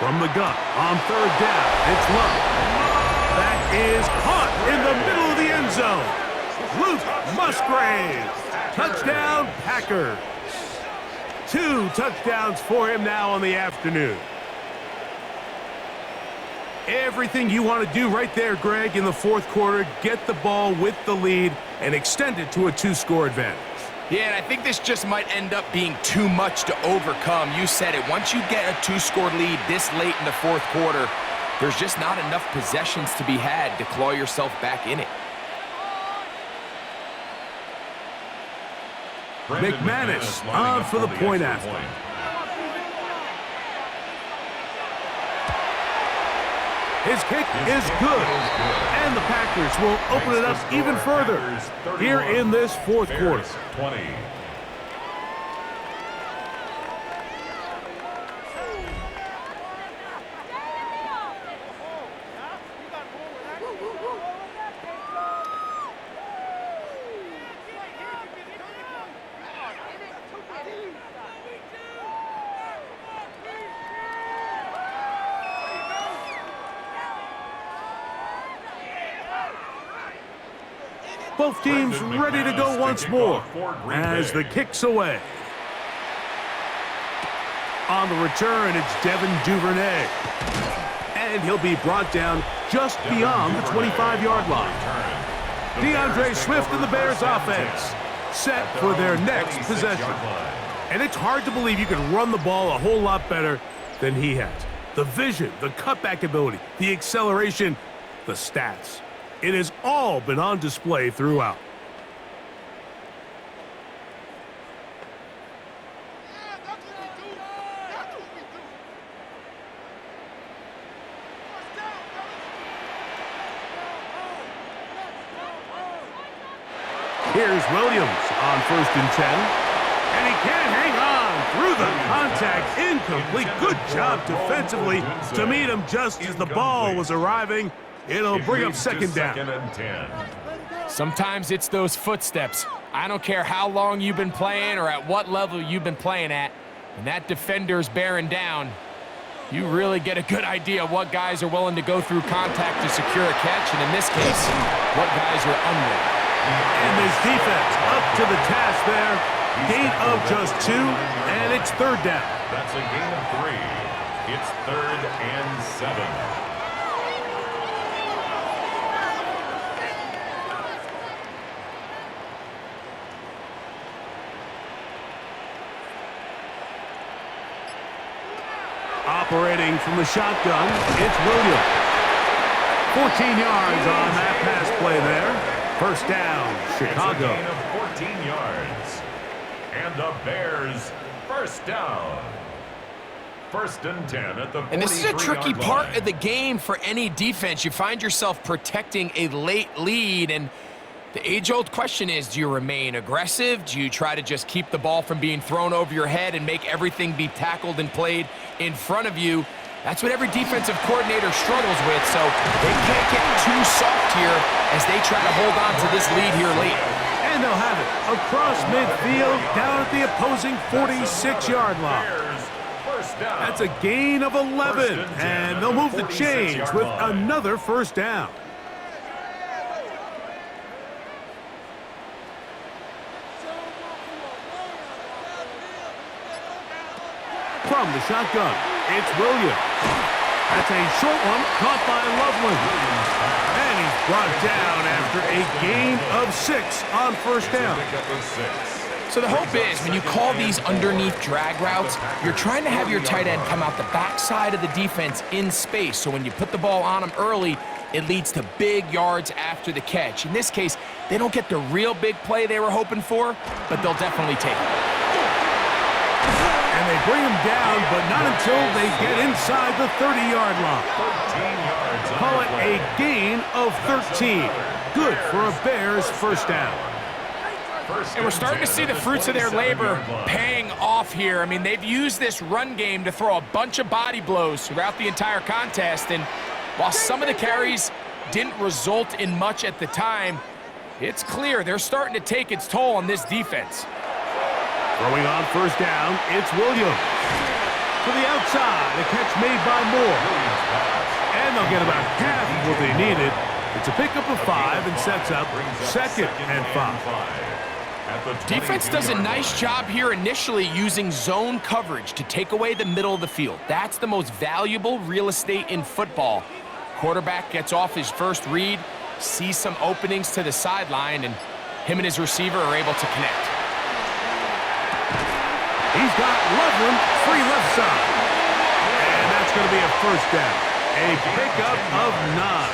From the gun on third down, it's Love. That is caught in the middle of the end zone. Luke Musgrave. Touchdown, Packers. 2 touchdowns for him now on the afternoon. Everything you want to do right there, Greg, in the fourth quarter, get the ball with the lead and extend it to a 2-score advantage. Yeah, and I think this just might end up being too much to overcome. You said it. Once you get a 2-score lead this late in the fourth quarter, there's just not enough possessions to be had to claw yourself back in it. McManus on for the point after. His kick is good, and the Packers will open it up even further here in this fourth quarter. 20. Both teams ready to go once more as the kick's away. On the return, it's Devin Duvernay. And he'll be brought down just beyond the 25-yard line. DeAndre Swift and the Bears offense set for their next possession. And it's hard to believe you can run the ball a whole lot better than he has. The vision, the cutback ability, the acceleration, the stats. It has all been on display throughout. Here's Williams on 1st and 10. And he can't hang on through the contact. Incomplete. Good job defensively to meet him just as the ball was arriving. It'll bring up second down. Sometimes it's those footsteps. I don't care how long you've been playing or at what level you've been playing at. When that defender's bearing down, you really get a good idea of what guys are willing to go through contact to secure a catch, and in this case, what guys are unwilling. And this defense up to the task there. Gain of just 2, and it's third down. That's a gain of 3. It's 3rd and 7. Operating from the shotgun, it's Williams. 14 yards on that pass play there. First down, Chicago. It's a gain of 14 yards. And the Bears, first down. 1st and 10 at the 43-yard line. And this is a tricky part of the game for any defense. You find yourself protecting a late lead, and the age-old question is, do you remain aggressive? Do you try to just keep the ball from being thrown over your head and make everything be tackled and played in front of you? That's what every defensive coordinator struggles with, so they can't get too soft here as they try to hold on to this lead here late. And they'll have it across midfield down at the opposing 46-yard line. That's a gain of 11, and they'll move the chains with another first down. From the shotgun, it's Williams. That's a short one, caught by Loveland. And he's brought down after a gain of 6 on first down. So the hope is, when you call these underneath drag routes, you're trying to have your tight end come out the backside of the defense in space. So when you put the ball on him early, it leads to big yards after the catch. In this case, they don't get the real big play they were hoping for, but they'll definitely take it. And they bring him down, but not until they get inside the 30-yard line. 13 yards. Call it a gain of 13. Good for a Bears first down. And we're starting to see the fruits of their labor paying off here. I mean, they've used this run game to throw a bunch of body blows throughout the entire contest. And while some of the carries didn't result in much at the time, It's clear they're starting to take its toll on this defense. Throwing on first down, it's Williams. To the outside, a catch made by Moore. And they'll get about half of what they needed. It's a pickup of 5 and sets up 2nd and 5. Defense does a nice job here initially using zone coverage to take away the middle of the field. That's the most valuable real estate in football. Quarterback gets off his first read, sees some openings to the sideline, and him and his receiver are able to connect. He's got Loveland free left side. And that's going to be a first down. A pickup of 9.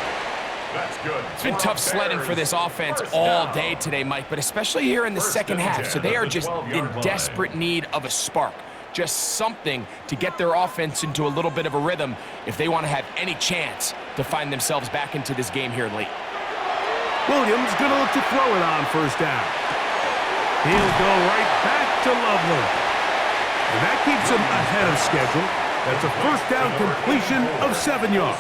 That's good. It's been tough sledding for this offense all day today, Mike, but especially here in the second half. So they are just in desperate need of a spark, just something to get their offense into a little bit of a rhythm if they want to have any chance to find themselves back into this game here late. Williams going to look to throw it on first down. He'll go right back to Loveland. And that keeps him ahead of schedule. That's a first down completion of 7 yards.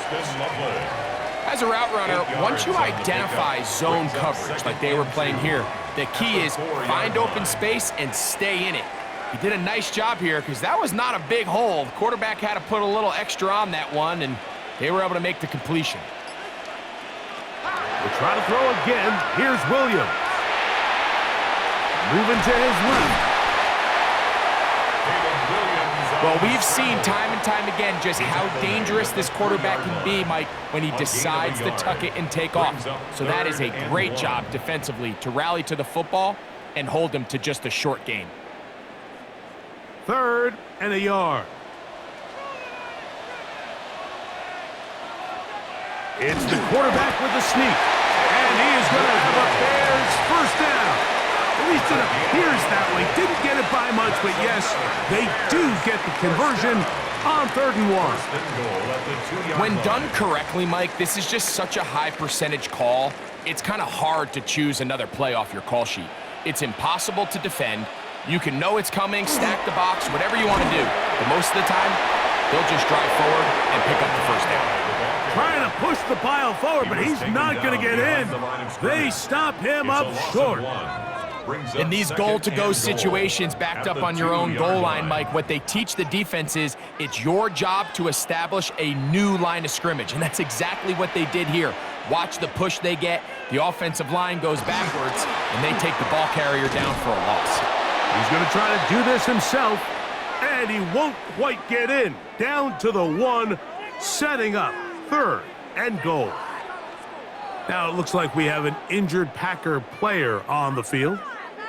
As a route runner, once you identify zone coverage like they were playing here, the key is find open space and stay in it. He did a nice job here because that was not a big hole. The quarterback had to put a little extra on that one, and they were able to make the completion. We'll try to throw again. Here's Williams. Moving to his left. Well, we've seen time and time again just how dangerous this quarterback can be, Mike, when he decides to tuck it and take off. So that is a great job defensively to rally to the football and hold him to just a short gain. 3rd and a yard. It's the quarterback with the sneak. And he is going to have a Bears first down. At least it appears that way. Didn't get it by much, but yes, they do get the conversion on 3rd and 1. When done correctly, Mike, this is just such a high percentage call. It's kind of hard to choose another play off your call sheet. It's impossible to defend. You can know it's coming, stack the box, whatever you want to do. But most of the time, they'll just drive forward and pick up the first down. Trying to push the pile forward, but he's not going to get in. They stop him up short. In these goal-to-go situations backed up on your own goal line, Mike, what they teach the defense is it's your job to establish a new line of scrimmage, and that's exactly what they did here. Watch the push they get. The offensive line goes backwards, and they take the ball carrier down for a loss. He's going to try to do this himself, and he won't quite get in. Down to the 1, setting up 3rd and goal. Now it looks like we have an injured Packer player on the field.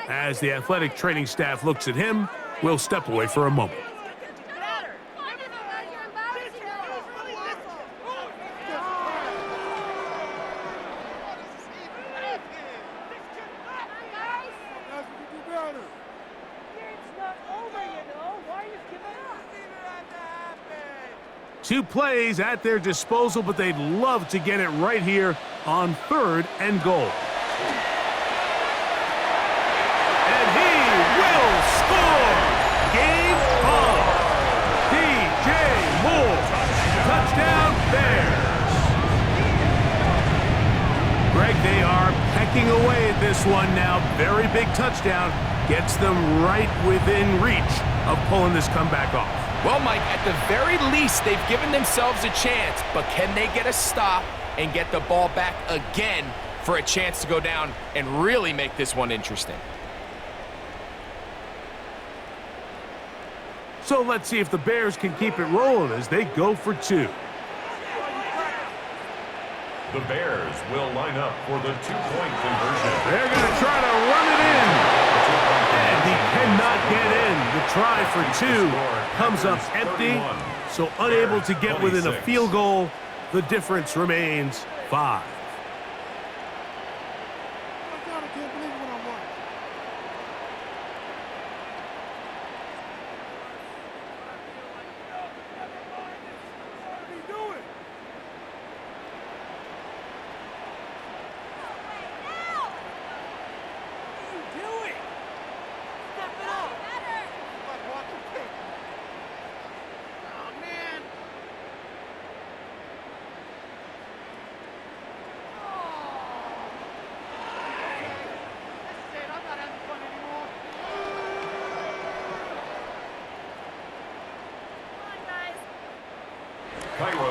As the athletic training staff looks at him, we'll step away for a moment. Two plays at their disposal, but they'd love to get it right here on 3rd and goal. And he will score! Game on! DJ Moore! Touchdown Bears! Greg, they are pecking away at this one now. Very big touchdown. Gets them right within reach of pulling this comeback off. Well, Mike, at the very least, they've given themselves a chance, but can they get a stop and get the ball back again for a chance to go down and really make this one interesting? So let's see if the Bears can keep it rolling as they go for 2. The Bears will line up for the 2-point conversion. They're going to try to run it in. And he cannot get in. The try for 2 comes up empty, so unable to get within a field goal. The difference remains 5.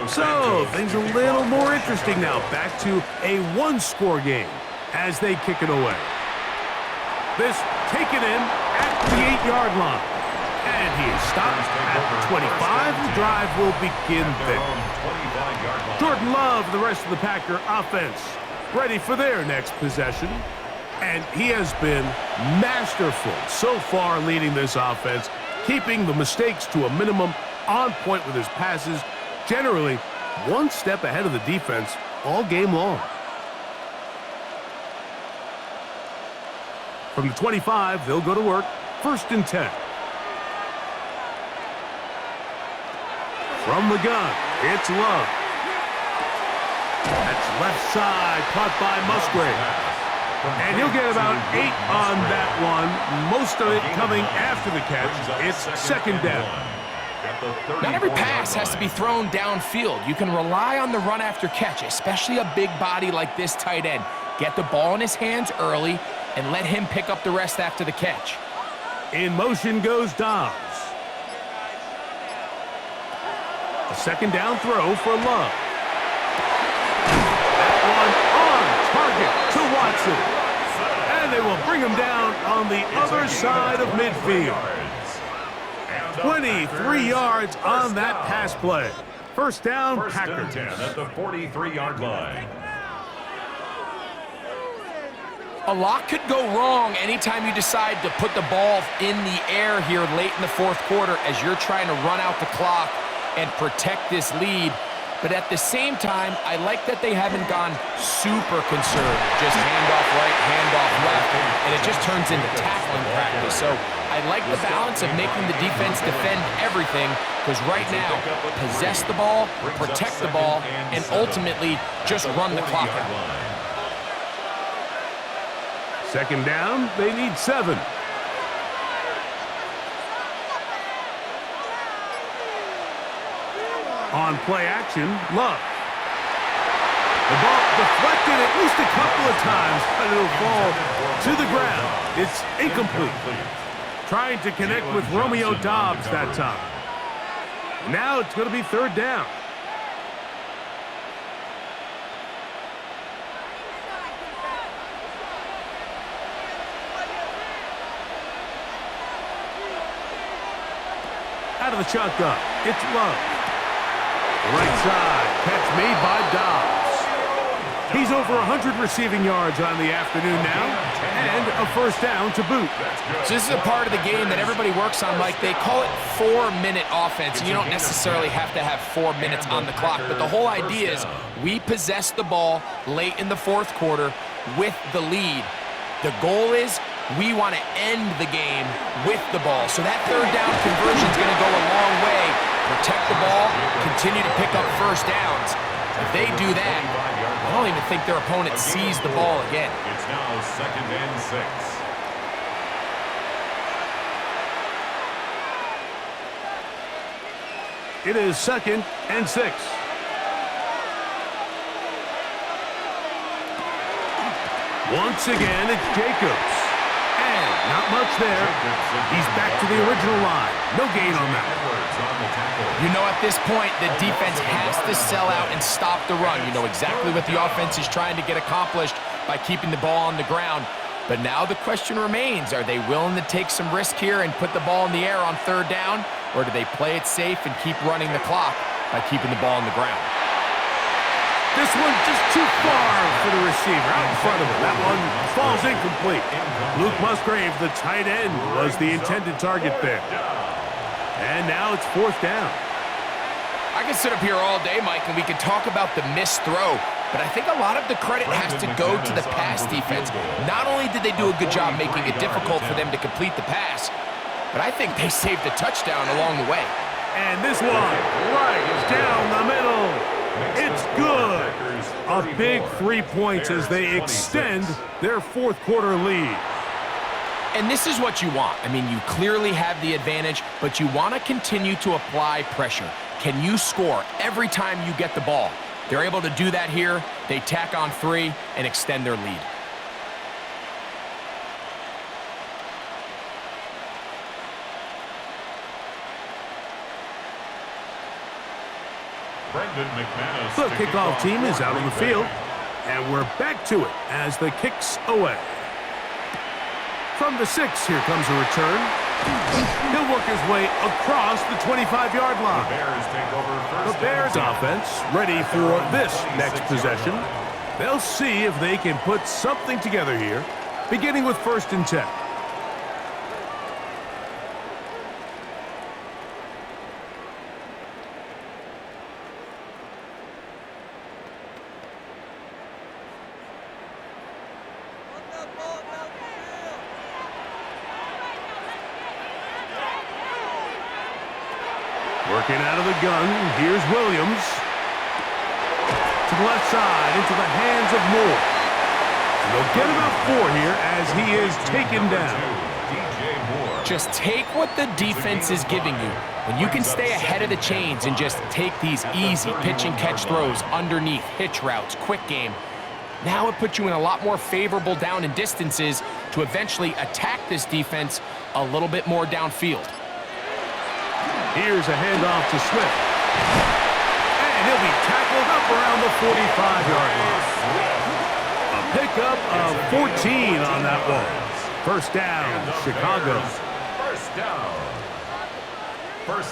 So, things a little more interesting now. Back to a one-score game as they kick it away. This taken in at the 8-yard line. And he is stopped at the 25. The drive will begin there. Jordan Love, the rest of the Packer offense, ready for their next possession. And he has been masterful so far leading this offense, keeping the mistakes to a minimum, on point with his passes, generally one step ahead of the defense all game long. From the 25, they'll go to work. 1st and 10. From the gun, it's Love. That's left side, caught by Musgrave. And he'll get about 8 on that one, most of it coming after the catch. It's 2nd down. Not every pass has to be thrown downfield. You can rely on the run after catch, especially a big body like this tight end. Get the ball in his hands early and let him pick up the rest after the catch. In motion goes Dobbs. A 2nd down throw for Love. That one on target to Watson. And they will bring him down on the other side of midfield. 23 yards on that pass play. 1st down, Packers. 10 at the 43-yard line. A lot could go wrong anytime you decide to put the ball in the air here late in the 4th quarter as you're trying to run out the clock and protect this lead. But at the same time, I like that they haven't gone super conservative. Just handoff right, handoff left, and it just turns into tackling practice. So I like the balance of making the defense defend everything, because right now, possess the ball, protect the ball, and ultimately just run the clock out. 2nd down, they need 7. On play action, Love. The ball deflected at least a couple of times, but it'll fall to the ground. It's incomplete. Trying to connect with Romeo Dobbs that time. Now it's going to be 3rd down. Out of the shotgun, it's Love. Right side, catch made by Dobbs. He's over 100 receiving yards on the afternoon now, and a 1st down to boot. So this is a part of the game that everybody works on, Mike. They call it 4-minute offense, and you don't necessarily have to have 4 minutes on the clock, but the whole idea is we possess the ball late in the 4th quarter with the lead. The goal is we want to end the game with the ball. So that 3rd down conversion is going to go a long way. Protect the ball, continue to pick up 1st downs. If they do that, I don't even think their opponent sees the ball again. It's now 2nd and 6. It is 2nd and 6. Once again, it's Jacobs. And not much there. He's back to the original line. No gain on that. You know, at this point, the defense has to sell out and stop the run. You know exactly what the offense is trying to get accomplished by keeping the ball on the ground. But now the question remains, are they willing to take some risk here and put the ball in the air on 3rd down? Or do they play it safe and keep running the clock by keeping the ball on the ground? This one just too far for the receiver, out in front of him. That one falls incomplete. Luke Musgrave, the tight end, was the intended target there. And now it's 4th down. I could sit up here all day, Mike, and we could talk about the missed throw, but I think a lot of the credit has to go to the pass defense. Not only did they do a good job making it difficult for them to complete the pass, but I think they saved a touchdown along the way. And this one, right down the middle. It's good. A big 3 points as they extend their 4th quarter lead. And this is what you want. I mean, you clearly have the advantage, but you want to continue to apply pressure. Can you score every time you get the ball? They're able to do that here. They tack on 3 and extend their lead. Brendan McManus. The kickoff team is out on the field, and we're back to it as the kick's away. From the 6, here comes a return. He'll work his way across the 25-yard line. The Bears take over The first Bears down. offense ready for this next possession. They'll see if they can put something together here, beginning with 1st and 10. Working out of the gun, here's Williams. To the left side, into the hands of Moore. And they'll get about 4 here as he is taken down. DJ Moore. Just take what the defense is giving you. When you can stay ahead of the chains and just take these easy pitch and catch throws underneath, hitch routes, quick game, now it puts you in a lot more favorable down and distances to eventually attack this defense a little bit more downfield. Here's a handoff to Swift. And he'll be tackled up around the 45-yard line. A pickup of 14 on that one. 1st down, Chicago. First down.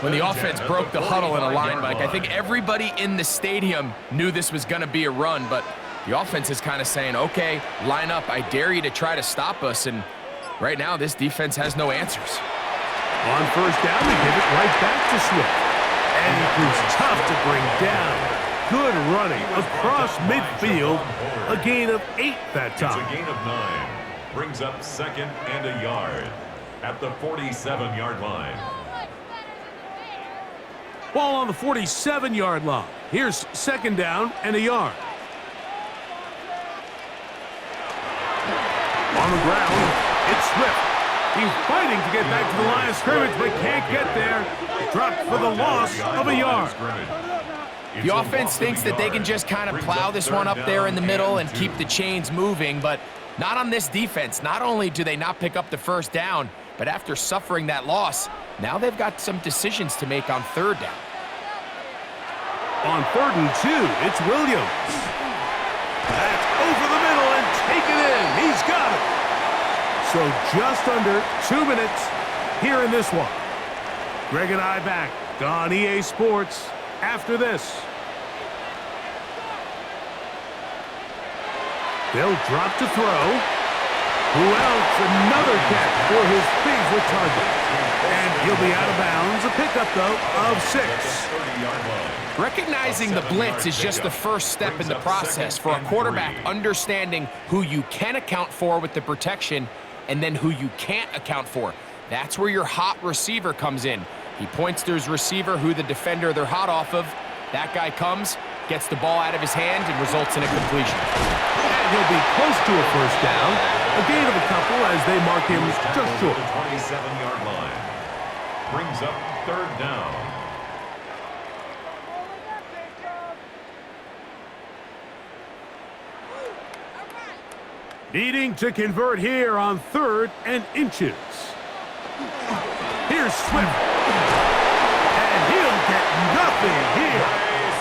When the offense broke the huddle in a line, Mike, I think everybody in the stadium knew this was going to be a run, but the offense is kind of saying, okay, line up. I dare you to try to stop us, and right now this defense has no answers. On 1st down, they give it right back to Swift. And he proves tough to bring down. Good running across midfield. A gain of 8 that It's a time. gain of 9. Brings up 2nd and a yard at the 47-yard line. Ball on the 47-yard line. Here's 2nd down and a yard. On the ground, it's Swift. He's fighting to get back to the line of scrimmage, but can't get there. Dropped for the loss of a yard. The offense thinks that they can just kind of plow this one up there in the middle and keep the chains moving, but not on this defense. Not only do they not pick up the 1st down, but after suffering that loss, now they've got some decisions to make on 3rd down. On 3rd and 2, it's Williams. That's over the middle and taken in. He's got it. So just under 2 minutes here in this one. Greg and I back on EA Sports after this. They'll drop to throw. Who else? Another catch for his favorite target. And he'll be out of bounds. A pickup, though, of 6. Recognizing the blitz is just the first step in the process for a quarterback understanding who you can account for with the protection and then who you can't account for. That's where your hot receiver comes in. He points to his receiver, who the defender they're hot off of. That guy comes, gets the ball out of his hand, and results in a completion. And he'll be close to a 1st down. A gain of a couple as they mark him just short. The 27-yard line. Brings up 3rd down. Needing to convert here on 3rd and inches. Here's Swift. And he'll get nothing here.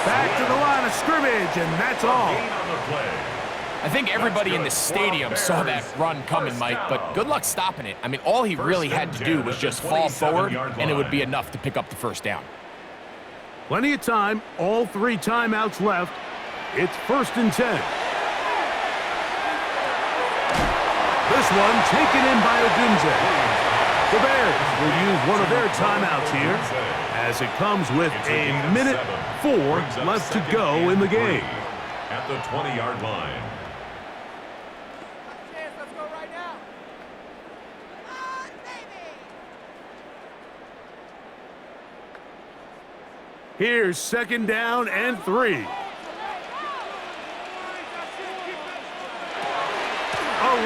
Back to the line of scrimmage, and that's all. Gain on the play. I think everybody in the stadium saw that run coming, Mike, but good luck stopping it. I mean, all he really had to do was just fall forward, and it would be enough to pick up the 1st down. Plenty of time, all 3 timeouts left. It's 1st and 10. This one taken in by Odunze. The Bears will use one of their timeouts here as it comes with a minute 4 left to go in the game. At the 20-yard line. Here's 2nd down and 3. A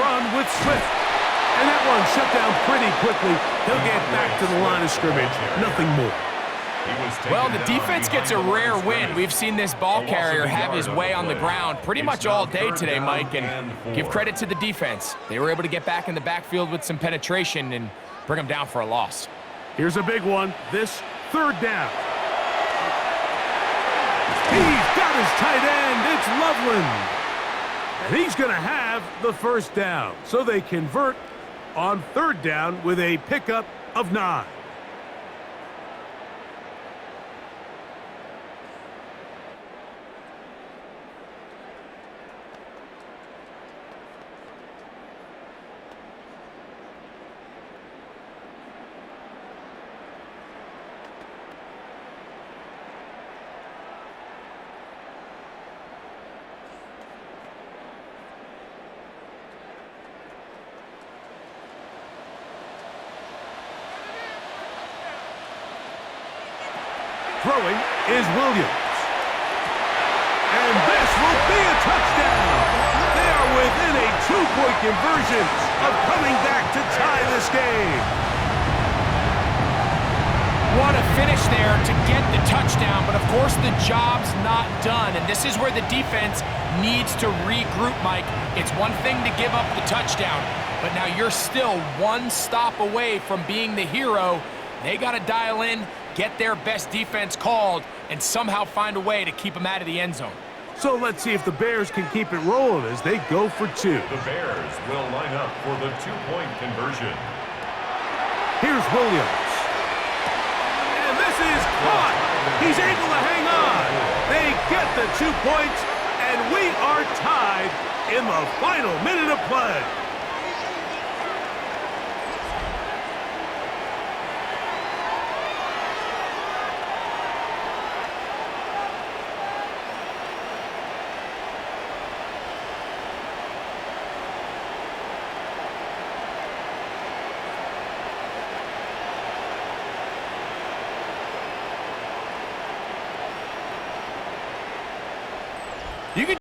run with Swift. And that one shut down pretty quickly. He'll get back to the line of scrimmage. Nothing more. Well, the defense gets a rare win. We've seen this ball carrier have his way on the ground pretty much all day today, Mike, and give credit to the defense. They were able to get back in the backfield with some penetration and bring them down for a loss. Here's a big one. This 3rd down. He's got his tight end. It's Loveland. And he's going to have the first down. So they convert on third down with a pickup of 9. Throwing is Williams. And this will be a touchdown. They are within a 2-point conversion of coming back to tie this game. What a finish there to get the touchdown, but of course the job's not done, and this is where the defense needs to regroup, Mike. It's one thing to give up the touchdown, but now you're still one stop away from being the hero. They got to dial in, get their best defense called, and somehow find a way to keep them out of the end zone. So let's see if the Bears can keep it rolling as they go for 2. The Bears will line up for the 2-point conversion. Here's Williams. And this is caught. He's able to hang on. They get the 2 points, and we are tied in the final minute of play. You can